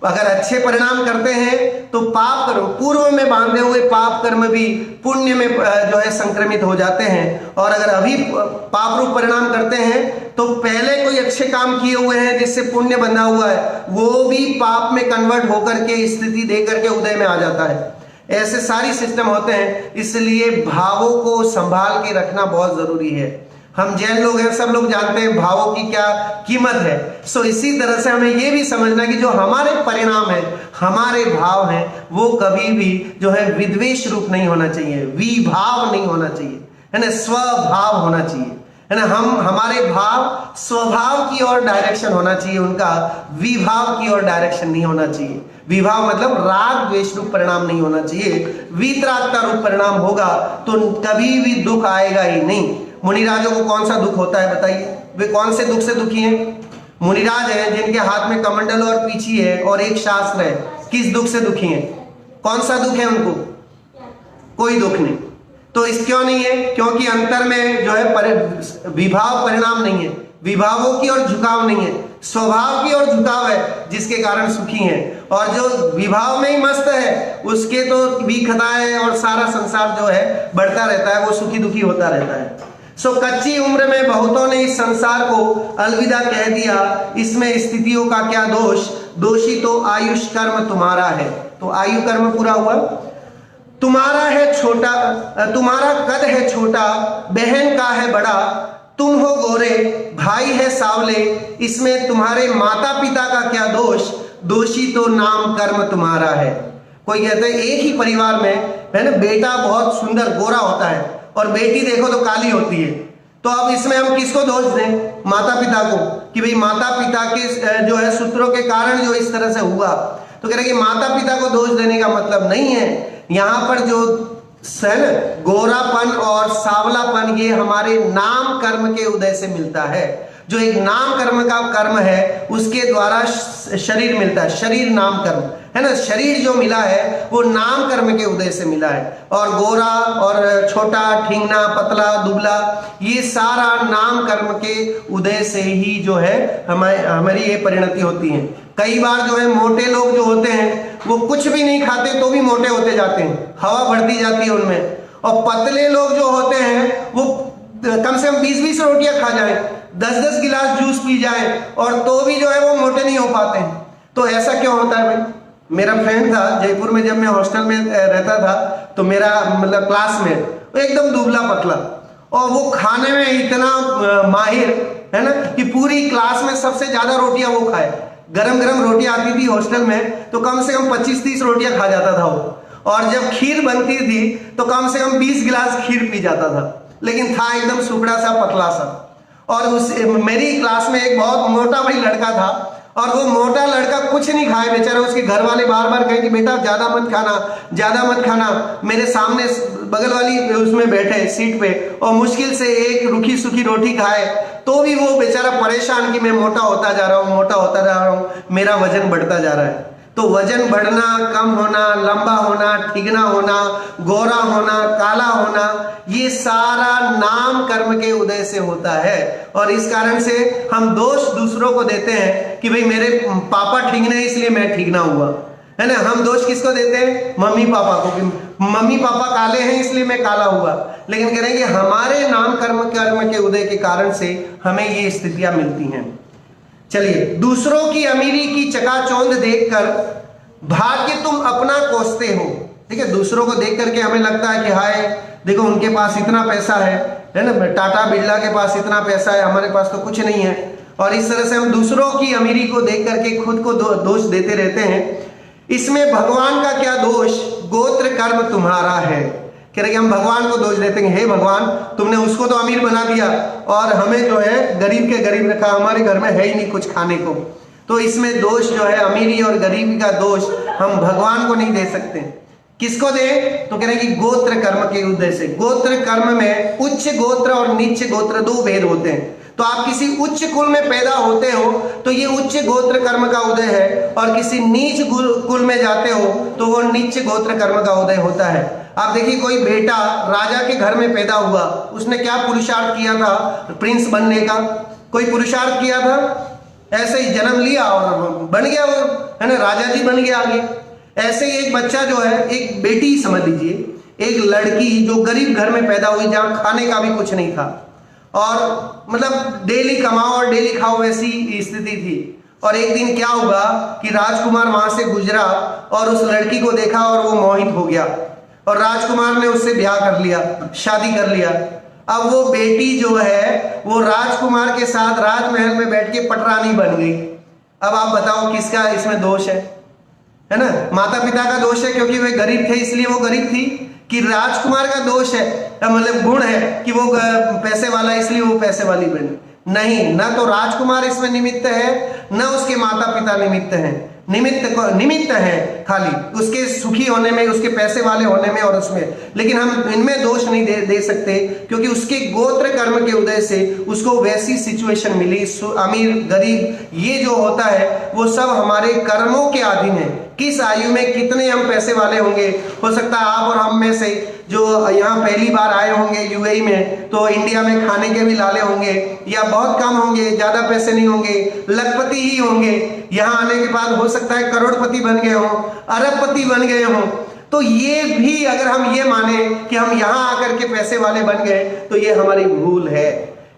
S1: अगर अच्छे परिणाम करते हैं तो पाप कर्म, पूर्व में बांधे हुए पाप कर्म भी पुण्य में जो है संक्रमित हो जाते हैं। और अगर अभी पाप रूप परिणाम करते हैं तो पहले कोई अच्छे काम किए हुए हैं जिससे पुण्य बंधा हुआ है, वो भी पाप में कन्वर्ट होकर के स्थिति दे करके उदय में आ जाता है। ऐसे सारी सिस्टम होते हैं, इसलिए भावों को संभाल के रखना बहुत जरूरी है। हम जैन लोग हैं, सब लोग जानते हैं भावों की क्या कीमत है। सो इसी तरह से हमें ये भी समझना कि जो हमारे परिणाम है, हमारे भाव हैं, वो कभी भी जो है विद्वेष रूप नहीं होना चाहिए, विभाव नहीं होना चाहिए, है ना, स्वभाव होना चाहिए, है ना। हमारे भाव स्वभाव की ओर डायरेक्शन होना चाहिए, उनका विभाव की ओर डायरेक्शन नहीं होना चाहिए। विभाव मतलब राग द्वेष रूप परिणाम नहीं होना चाहिए। वीतरागता रूप परिणाम होगा तो कभी भी दुख आएगा ही नहीं। मुनिराजों को कौन सा दुख होता है बताइए? वे कौन से दुख से दुखी हैं? मुनिराज हैं जिनके हाथ में कमंडल और पीछी है और एक शास्त्र है। किस दुख से दुखी हैं? कौन सा दुख है उनको? कोई दुख नहीं। तो इस क्यों नहीं है? क्योंकि अंतर में जो है विभाव परिणाम नहीं है, विभावों की ओर झुकाव नहीं है, स्वभाव की ओर झुकाव है, जिसके कारण सुखी हैं। और जो विभाव में ही मस्त है उसके तो विखता है और सारा संसार जो है बढ़ता रहता है, वो सुखी दुखी होता रहता है। सो कच्ची उम्र में बहुतों ने इस संसार को अलविदा कह दिया। इसमें स्थितियों का क्या दोष, दोषी तो आयुष कर्म तुम्हारा है। तो आयु कर्म पूरा हुआ। तुम्हारा है छोटा, तुम्हारा कद है छोटा, बहन का है बड़ा, तुम हो गोरे, भाई है सावले, इसमें तुम्हारे माता पिता का क्या दोष, दोषी तो नाम कर्म तुम्हारा है। कोई कहते हैं एक ही परिवार में है ना, बेटा बहुत सुंदर गोरा होता है और बेटी देखो तो काली होती है। तो अब इसमें हम किसको दोष दें? माता पिता को, कि भाई माता पिता के जो है सूत्रों के कारण जो इस तरह से हुआ। तो कह रहे कि माता पिता को दोष देने का मतलब नहीं है। यहाँ पर जो है ना, गोरापन और सांवलापन ये हमारे नाम कर्म के उदय से मिलता है। जो एक नाम कर्म का कर्म है उसके द्वारा शरीर मिलता है, शरीर नाम कर्म है ना, शरीर जो मिला है वो नाम कर्म के उदय से मिला है। और गोरा और छोटा, ठींगना, पतला, दुबला, ये सारा नाम कर्म के उदय से ही जो है हमारी ये परिणति होती है। कई बार जो है मोटे लोग जो होते हैं वो कुछ भी नहीं खाते तो भी मोटे होते जाते हैं, हवा बढ़ती जाती है उनमें। और पतले लोग जो होते हैं वो कम से कम 20-20 रोटियां खा जाए, 10-10 गिलास जूस पी जाए और तो भी जो है वो मोटे नहीं हो पाते हैं। तो ऐसा क्यों होता है भाई? मेरा फ्रेंड था जयपुर में, जब मैं हॉस्टल में रहता था तो मेरा मतलब क्लासमेट एकदम दुबला पतला और वो खाने में इतना माहिर है ना कि पूरी क्लास में सबसे ज्यादा रोटियां वो खाए। गरम गरम रोटियां आती थी हॉस्टल में तो कम से कम 25-30 रोटियां खा जाता था वो। और जब खीर बनती थी तो कम से कम 20 गिलास खीर पी जाता था, लेकिन था एकदम सुखड़ा सा, पतला सा। और मेरी क्लास में एक बहुत मोटा भाई लड़का था और वो मोटा लड़का कुछ नहीं खाए बेचारा। उसके घर वाले बार बार कहे कि बेटा ज्यादा मत खाना, ज्यादा मत खाना। मेरे सामने बगल वाली उसमें बैठे सीट पे और मुश्किल से एक रूखी सूखी रोटी खाए तो भी वो बेचारा परेशान कि मैं मोटा होता जा रहा हूँ, मोटा होता जा रहा हूँ, मेरा वजन बढ़ता जा रहा है। तो वजन बढ़ना, कम होना, लंबा होना, ठीगना होना, गोरा होना, काला होना, ये सारा नाम कर्म के उदय से होता है। और इस कारण से हम दोष दूसरों को देते हैं कि भाई मेरे पापा ठीगने इसलिए मैं ठीगना हुआ, है ना। हम दोष किसको देते हैं? मम्मी पापा को, कि मम्मी पापा काले हैं इसलिए मैं काला हुआ। लेकिन करेंगे हमारे नाम कर्म के उदय के कारण से हमें ये स्थितियां मिलती हैं। चलिए, दूसरों की अमीरी की चकाचौंध देखकर भाग्य तुम अपना कोसते हो। ठीक है, दूसरों को देख करके हमें लगता है कि हाय देखो उनके पास इतना पैसा है ना, टाटा बिरला के पास इतना पैसा है, हमारे पास तो कुछ नहीं है। और इस तरह से हम दूसरों की अमीरी को देख करके खुद को दोष देते रहते हैं। इसमें भगवान का क्या दोष? गोत्र कर्म तुम्हारा है। कह रहे कि हम भगवान को दोष देते हैं, हे भगवान तुमने उसको तो अमीर बना दिया और हमें जो है गरीब के गरीब रखा, हमारे घर में है ही नहीं कुछ खाने को। तो इसमें दोष जो है अमीरी और गरीबी का दोष हम भगवान को नहीं दे सकते। किसको दे? तो कह रहे कि गोत्र कर्म के उदय से। गोत्र कर्म में उच्च गोत्र और नीच गोत्र दो भेद होते हैं। तो आप किसी उच्च कुल में पैदा होते हो तो ये उच्च गोत्र कर्म का उदय है, और किसी नीच कुल में जाते हो तो वो नीच गोत्र कर्म का उदय होता है। आप देखिए, कोई बेटा राजा के घर में पैदा हुआ, उसने क्या पुरुषार्थ किया था प्रिंस बनने का? कोई पुरुषार्थ किया था? ऐसे ही जन्म लिया और बन गया वो, है ना, राजा जी बन गया आगे। ऐसे ही एक बच्चा जो है, एक बेटी समझ लीजिए, एक लड़की जो गरीब घर में पैदा हुई जहां खाने का भी कुछ नहीं था और मतलब डेली कमाओ और डेली खाओ वैसी स्थिति थी। और एक दिन क्या हुआ कि राजकुमार वहां से गुजरा और उस लड़की को देखा और वो मोहित हो गया और राजकुमार ने उससे ब्याह कर लिया, शादी कर लिया। अब वो बेटी जो है वो राजकुमार के साथ राजमहल में बैठ के पटरानी बन गई। अब आप बताओ किसका इसमें दोष है ना? माता पिता का दोष है क्योंकि वे गरीब थे इसलिए वो गरीब थी, कि राजकुमार का दोष है, मतलब गुण है कि वो पैसे वाला इसलिए वो पैसे वाली बनी? नहीं, ना तो राजकुमार इसमें निमित्त है, ना उसके माता पिता निमित्त हैं। निमित्त है खाली उसके सुखी होने में, उसके पैसे वाले होने में और उसमें। लेकिन हम इनमें दोष नहीं दे सकते क्योंकि उसके गोत्र कर्म के उदय से उसको वैसी सिचुएशन मिली। अमीर गरीब ये जो होता है वो सब हमारे कर्मों के अधीन है। किस आयु में कितने हम पैसे वाले होंगे? हो सकता है आप और हम में से जो यहाँ पहली बार आए होंगे यूएई में तो इंडिया में खाने के भी लाले होंगे, या बहुत कम होंगे, ज्यादा पैसे नहीं होंगे, लखपति ही होंगे। यहाँ आने के बाद हो सकता है करोड़पति बन गए हों, अरबपति बन गए हों। तो ये भी अगर हम ये माने कि हम यहाँ आकर के पैसे वाले बन गए तो ये हमारी भूल है।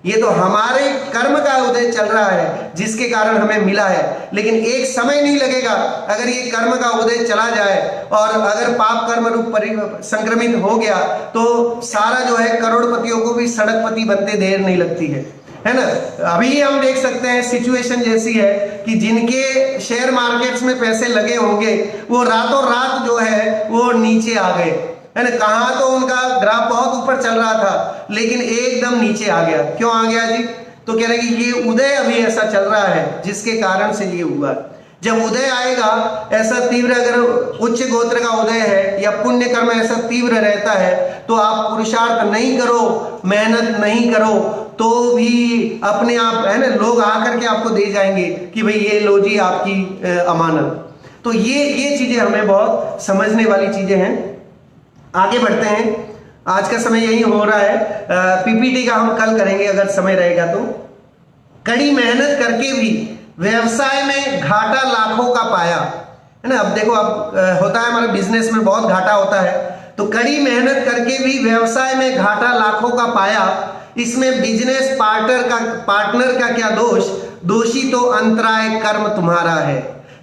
S1: ये तो हमारे कर्म का उदय चल रहा है जिसके कारण हमें मिला है। लेकिन एक समय नहीं लगेगा, अगर ये कर्म का उदय चला जाए और अगर पाप कर्म रूप संक्रमित हो गया तो सारा जो है करोड़पतियों को भी सड़कपति बनते देर नहीं लगती है ना। अभी हम देख सकते हैं सिचुएशन जैसी है कि जिनके शेयर मार्केट्स में पैसे लगे होंगे वो रातों रात जो है वो नीचे आ गए, है ना। कहाँ तो उनका ग्राफ बहुत ऊपर चल रहा था लेकिन एकदम नीचे आ गया। क्यों आ गया जी? तो कह रहे कि ये उदय अभी ऐसा चल रहा है जिसके कारण से ये हुआ। जब उदय आएगा ऐसा तीव्र, अगर उच्च गोत्र का उदय है या पुण्य कर्म ऐसा तीव्र रहता है, तो आप पुरुषार्थ नहीं करो, मेहनत नहीं करो, तो भी अपने आप है ना, लोग आकर के आपको दे जाएंगे कि भाई ये लो जी आपकी अमानत। तो ये चीजें हमें बहुत समझने वाली चीजें हैं। आगे बढ़ते हैं, आज का समय यही हो रहा है, पीपीटी का हम कल करेंगे अगर समय रहेगा तो। कड़ी मेहनत करके भी व्यवसाय में घाटा लाखों का पाया, है ना। अब देखो, अब होता है हमारे बिजनेस में बहुत घाटा होता है, तो कड़ी मेहनत करके भी व्यवसाय में घाटा लाखों का पाया, इसमें बिजनेस पार्टनर का क्या दोष, दोषी तो अंतराय कर्म तुम्हारा है।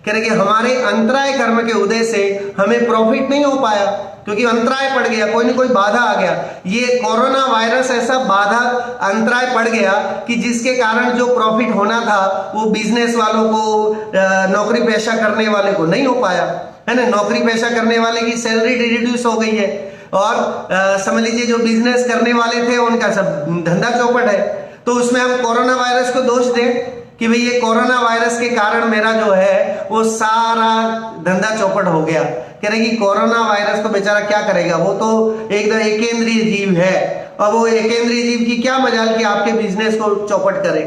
S1: कह रहे कि हमारे अंतराय कर्म के उदय से हमें प्रॉफिट नहीं हो पाया, क्योंकि अंतराय पड़ गया, कोई ना कोई बाधा आ गया। ये कोरोना वायरस ऐसा बाधा अंतराय पड़ गया कि जिसके कारण जो प्रॉफिट होना था वो बिजनेस वालों को, नौकरी पेशा करने वाले को नहीं हो पाया, है ना। नौकरी पेशा करने वाले की सैलरी रिड्यूस हो गई है, और समझ लीजिए जो बिजनेस करने वाले थे उनका सब धंधा चौपट है। तो उसमें हम कोरोना वायरस को दोष दें कि भाई ये कोरोना वायरस के कारण मेरा जो है वो सारा धंधा चौपट हो गया। कह रहे कि कोरोना वायरस तो बेचारा क्या करेगा, वो तो एकदम एकेंद्रीय जीव है, और वो एकेंद्रीय जीव की क्या मजाल कि आपके बिजनेस को चौपट करे।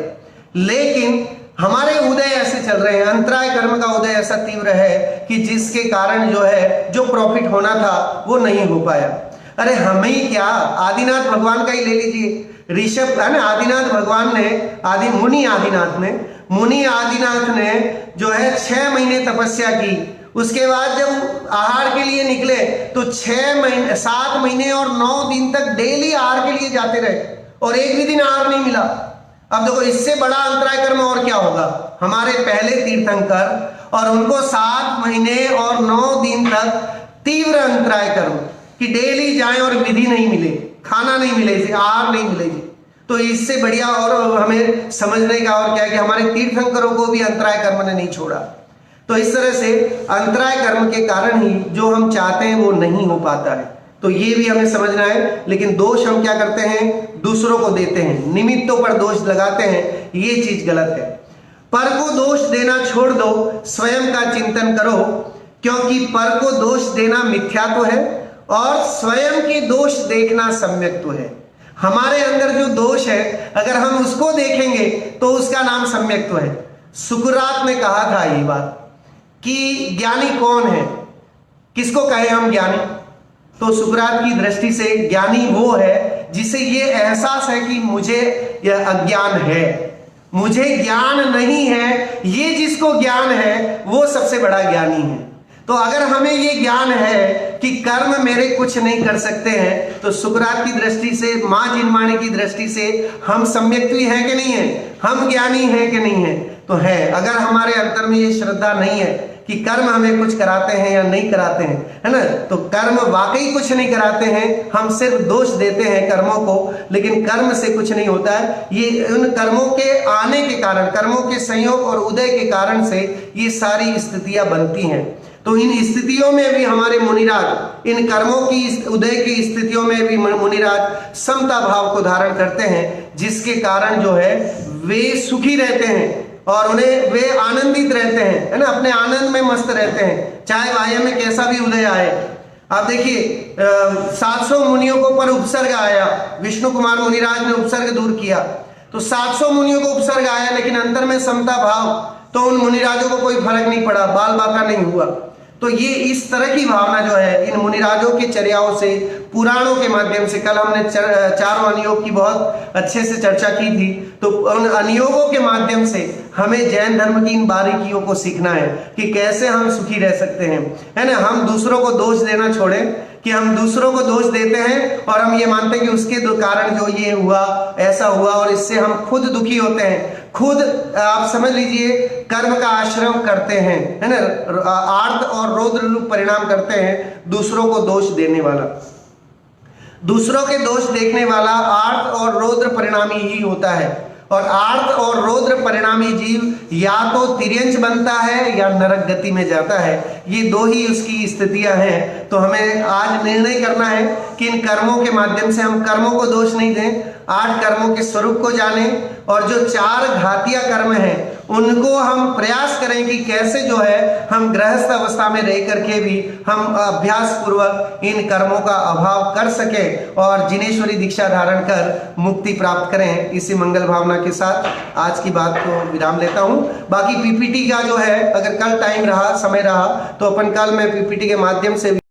S1: लेकिन हमारे उदय ऐसे चल रहे हैं, अंतराय कर्म का उदय ऐसा तीव्र है कि जिसके कारण जो है जो प्रॉफिट होना था वो नहीं हो पाया। अरे हमें ही क्या, आदिनाथ भगवान का ही ले लीजिए, ऋषभ है ना, आदिनाथ भगवान ने, मुनि आदिनाथ ने जो है 6 महीने तपस्या की। उसके बाद जब आहार के लिए निकले तो 7 महीने और 9 दिन तक डेली आहार के लिए जाते रहे, और एक भी दिन आहार नहीं मिला। अब देखो, इससे बड़ा अंतराय कर्म और क्या होगा। हमारे पहले तीर्थंकर, और उनको 7 महीने और 9 दिन तक तीव्र अंतराय कर्म कि डेली जाएं और विधि नहीं मिले, खाना नहीं मिले, आहार नहीं मिलेगी। तो इससे बढ़िया और हमें समझने का और क्या है कि हमारे तीर्थंकरों को भी अंतराय कर्म ने नहीं छोड़ा। तो इस तरह से अंतराय कर्म के कारण ही जो हम चाहते हैं वो नहीं हो पाता है। तो ये भी हमें समझना है। लेकिन दोष हम क्या करते हैं, दूसरों को देते हैं, निमित्तों पर दोष लगाते हैं, ये चीज गलत है। पर को दोष देना छोड़ दो, स्वयं का चिंतन करो, क्योंकि पर को दोष देना मिथ्यात्व है और स्वयं के दोष देखना सम्यक्त्व है। हमारे अंदर जो दोष है अगर हम उसको देखेंगे तो उसका नाम सम्यक्त्व है। सुकरात ने कहा था ये बात कि ज्ञानी कौन है, किसको कहे हम ज्ञानी। तो सुकरात की दृष्टि से ज्ञानी वो है जिसे ये एहसास है कि मुझे यह अज्ञान है, मुझे ज्ञान नहीं है। ये जिसको ज्ञान है वो सबसे बड़ा ज्ञानी है। तो अगर हमें ये ज्ञान है कि कर्म मेरे कुछ नहीं कर सकते हैं, तो सुकरात की दृष्टि से, मां जिनवाणी की दृष्टि से हम सम्यक्त्वी हैं कि नहीं है, हम ज्ञानी हैं कि नहीं है, तो है। अगर हमारे अंतर में ये श्रद्धा नहीं है कि कर्म हमें कुछ कराते हैं या नहीं कराते हैं, है ना, तो कर्म वाकई कुछ नहीं कराते हैं, हम सिर्फ दोष देते हैं कर्मों को, लेकिन कर्म से कुछ नहीं होता है। ये उन कर्मों के आने के कारण, कर्मों के संयोग और उदय के कारण से ये सारी स्थितियां बनती हैं। तो इन स्थितियों में भी हमारे मुनिराज, इन कर्मों की उदय की स्थितियों में भी मुनिराज समता भाव को धारण करते हैं, जिसके कारण जो है वे सुखी रहते हैं और उन्हें वे आनंदित रहते हैं, है ना, अपने आनंद में मस्त रहते हैं, चाहे बाह्य में कैसा भी उदय आए। आप देखिए 700 मुनियों को पर उपसर्ग आया, विष्णु कुमार मुनिराज ने उपसर्ग दूर किया, तो 700 मुनियों को उपसर्ग आया, लेकिन अंतर में समता भाव, तो उन मुनिराजों को कों फर्क नहीं पड़ा, बाल बाका नहीं हुआ। तो ये इस तरह की भावना जो है इन मुनिराजों की चर्याओं से, पुराणों के माध्यम से, कल हमने 4 अनियोग की बहुत अच्छे से चर्चा की थी, तो उन अनियोगों के माध्यम से हमें जैन धर्म की इन बारीकियों को सीखना है कि कैसे हम सुखी रह सकते हैं, है ना। हम दूसरों को दोष देना छोड़ें कि हम दूसरों को दोष देते हैं और हम ये मानते हैं कि उसके कारण जो ये हुआ, ऐसा हुआ, और इससे हम खुद दुखी होते हैं। खुद आप समझ लीजिए कर्म का आश्रम करते हैं, है ना, आर्त और रौद्र रूप परिणाम करते हैं दूसरों को दोष देने वाला। दूसरों के दोष देखने वाला आर्त और रौद्र परिणामी ही होता है, और आर्त और रौद्र परिणामी जीव या तो तिर्यंच बनता है या नरक गति में जाता है। ये दो ही उसकी स्थितियां हैं तो हमें आज निर्णय करना है कि इन कर्मों के माध्यम से हम कर्मों को दोष नहीं दें, 8 कर्मों के स्वरूप को जानें और जो 4 घातिया कर्म हैं उनको हम प्रयास करें कि कैसे जो है हम गृहस्थ अवस्था में रह करके भी हम अभ्यास पूर्वक इन कर्मों का अभाव कर सके और जिनेश्वरी दीक्षा धारण कर मुक्ति प्राप्त करें। इसी मंगल भावना के साथ आज की बात को विराम लेता हूं। बाकी पीपीटी का जो है अगर कल टाइम रहा, समय रहा, तो अपन कल मैं पीपीटी के माध्यम से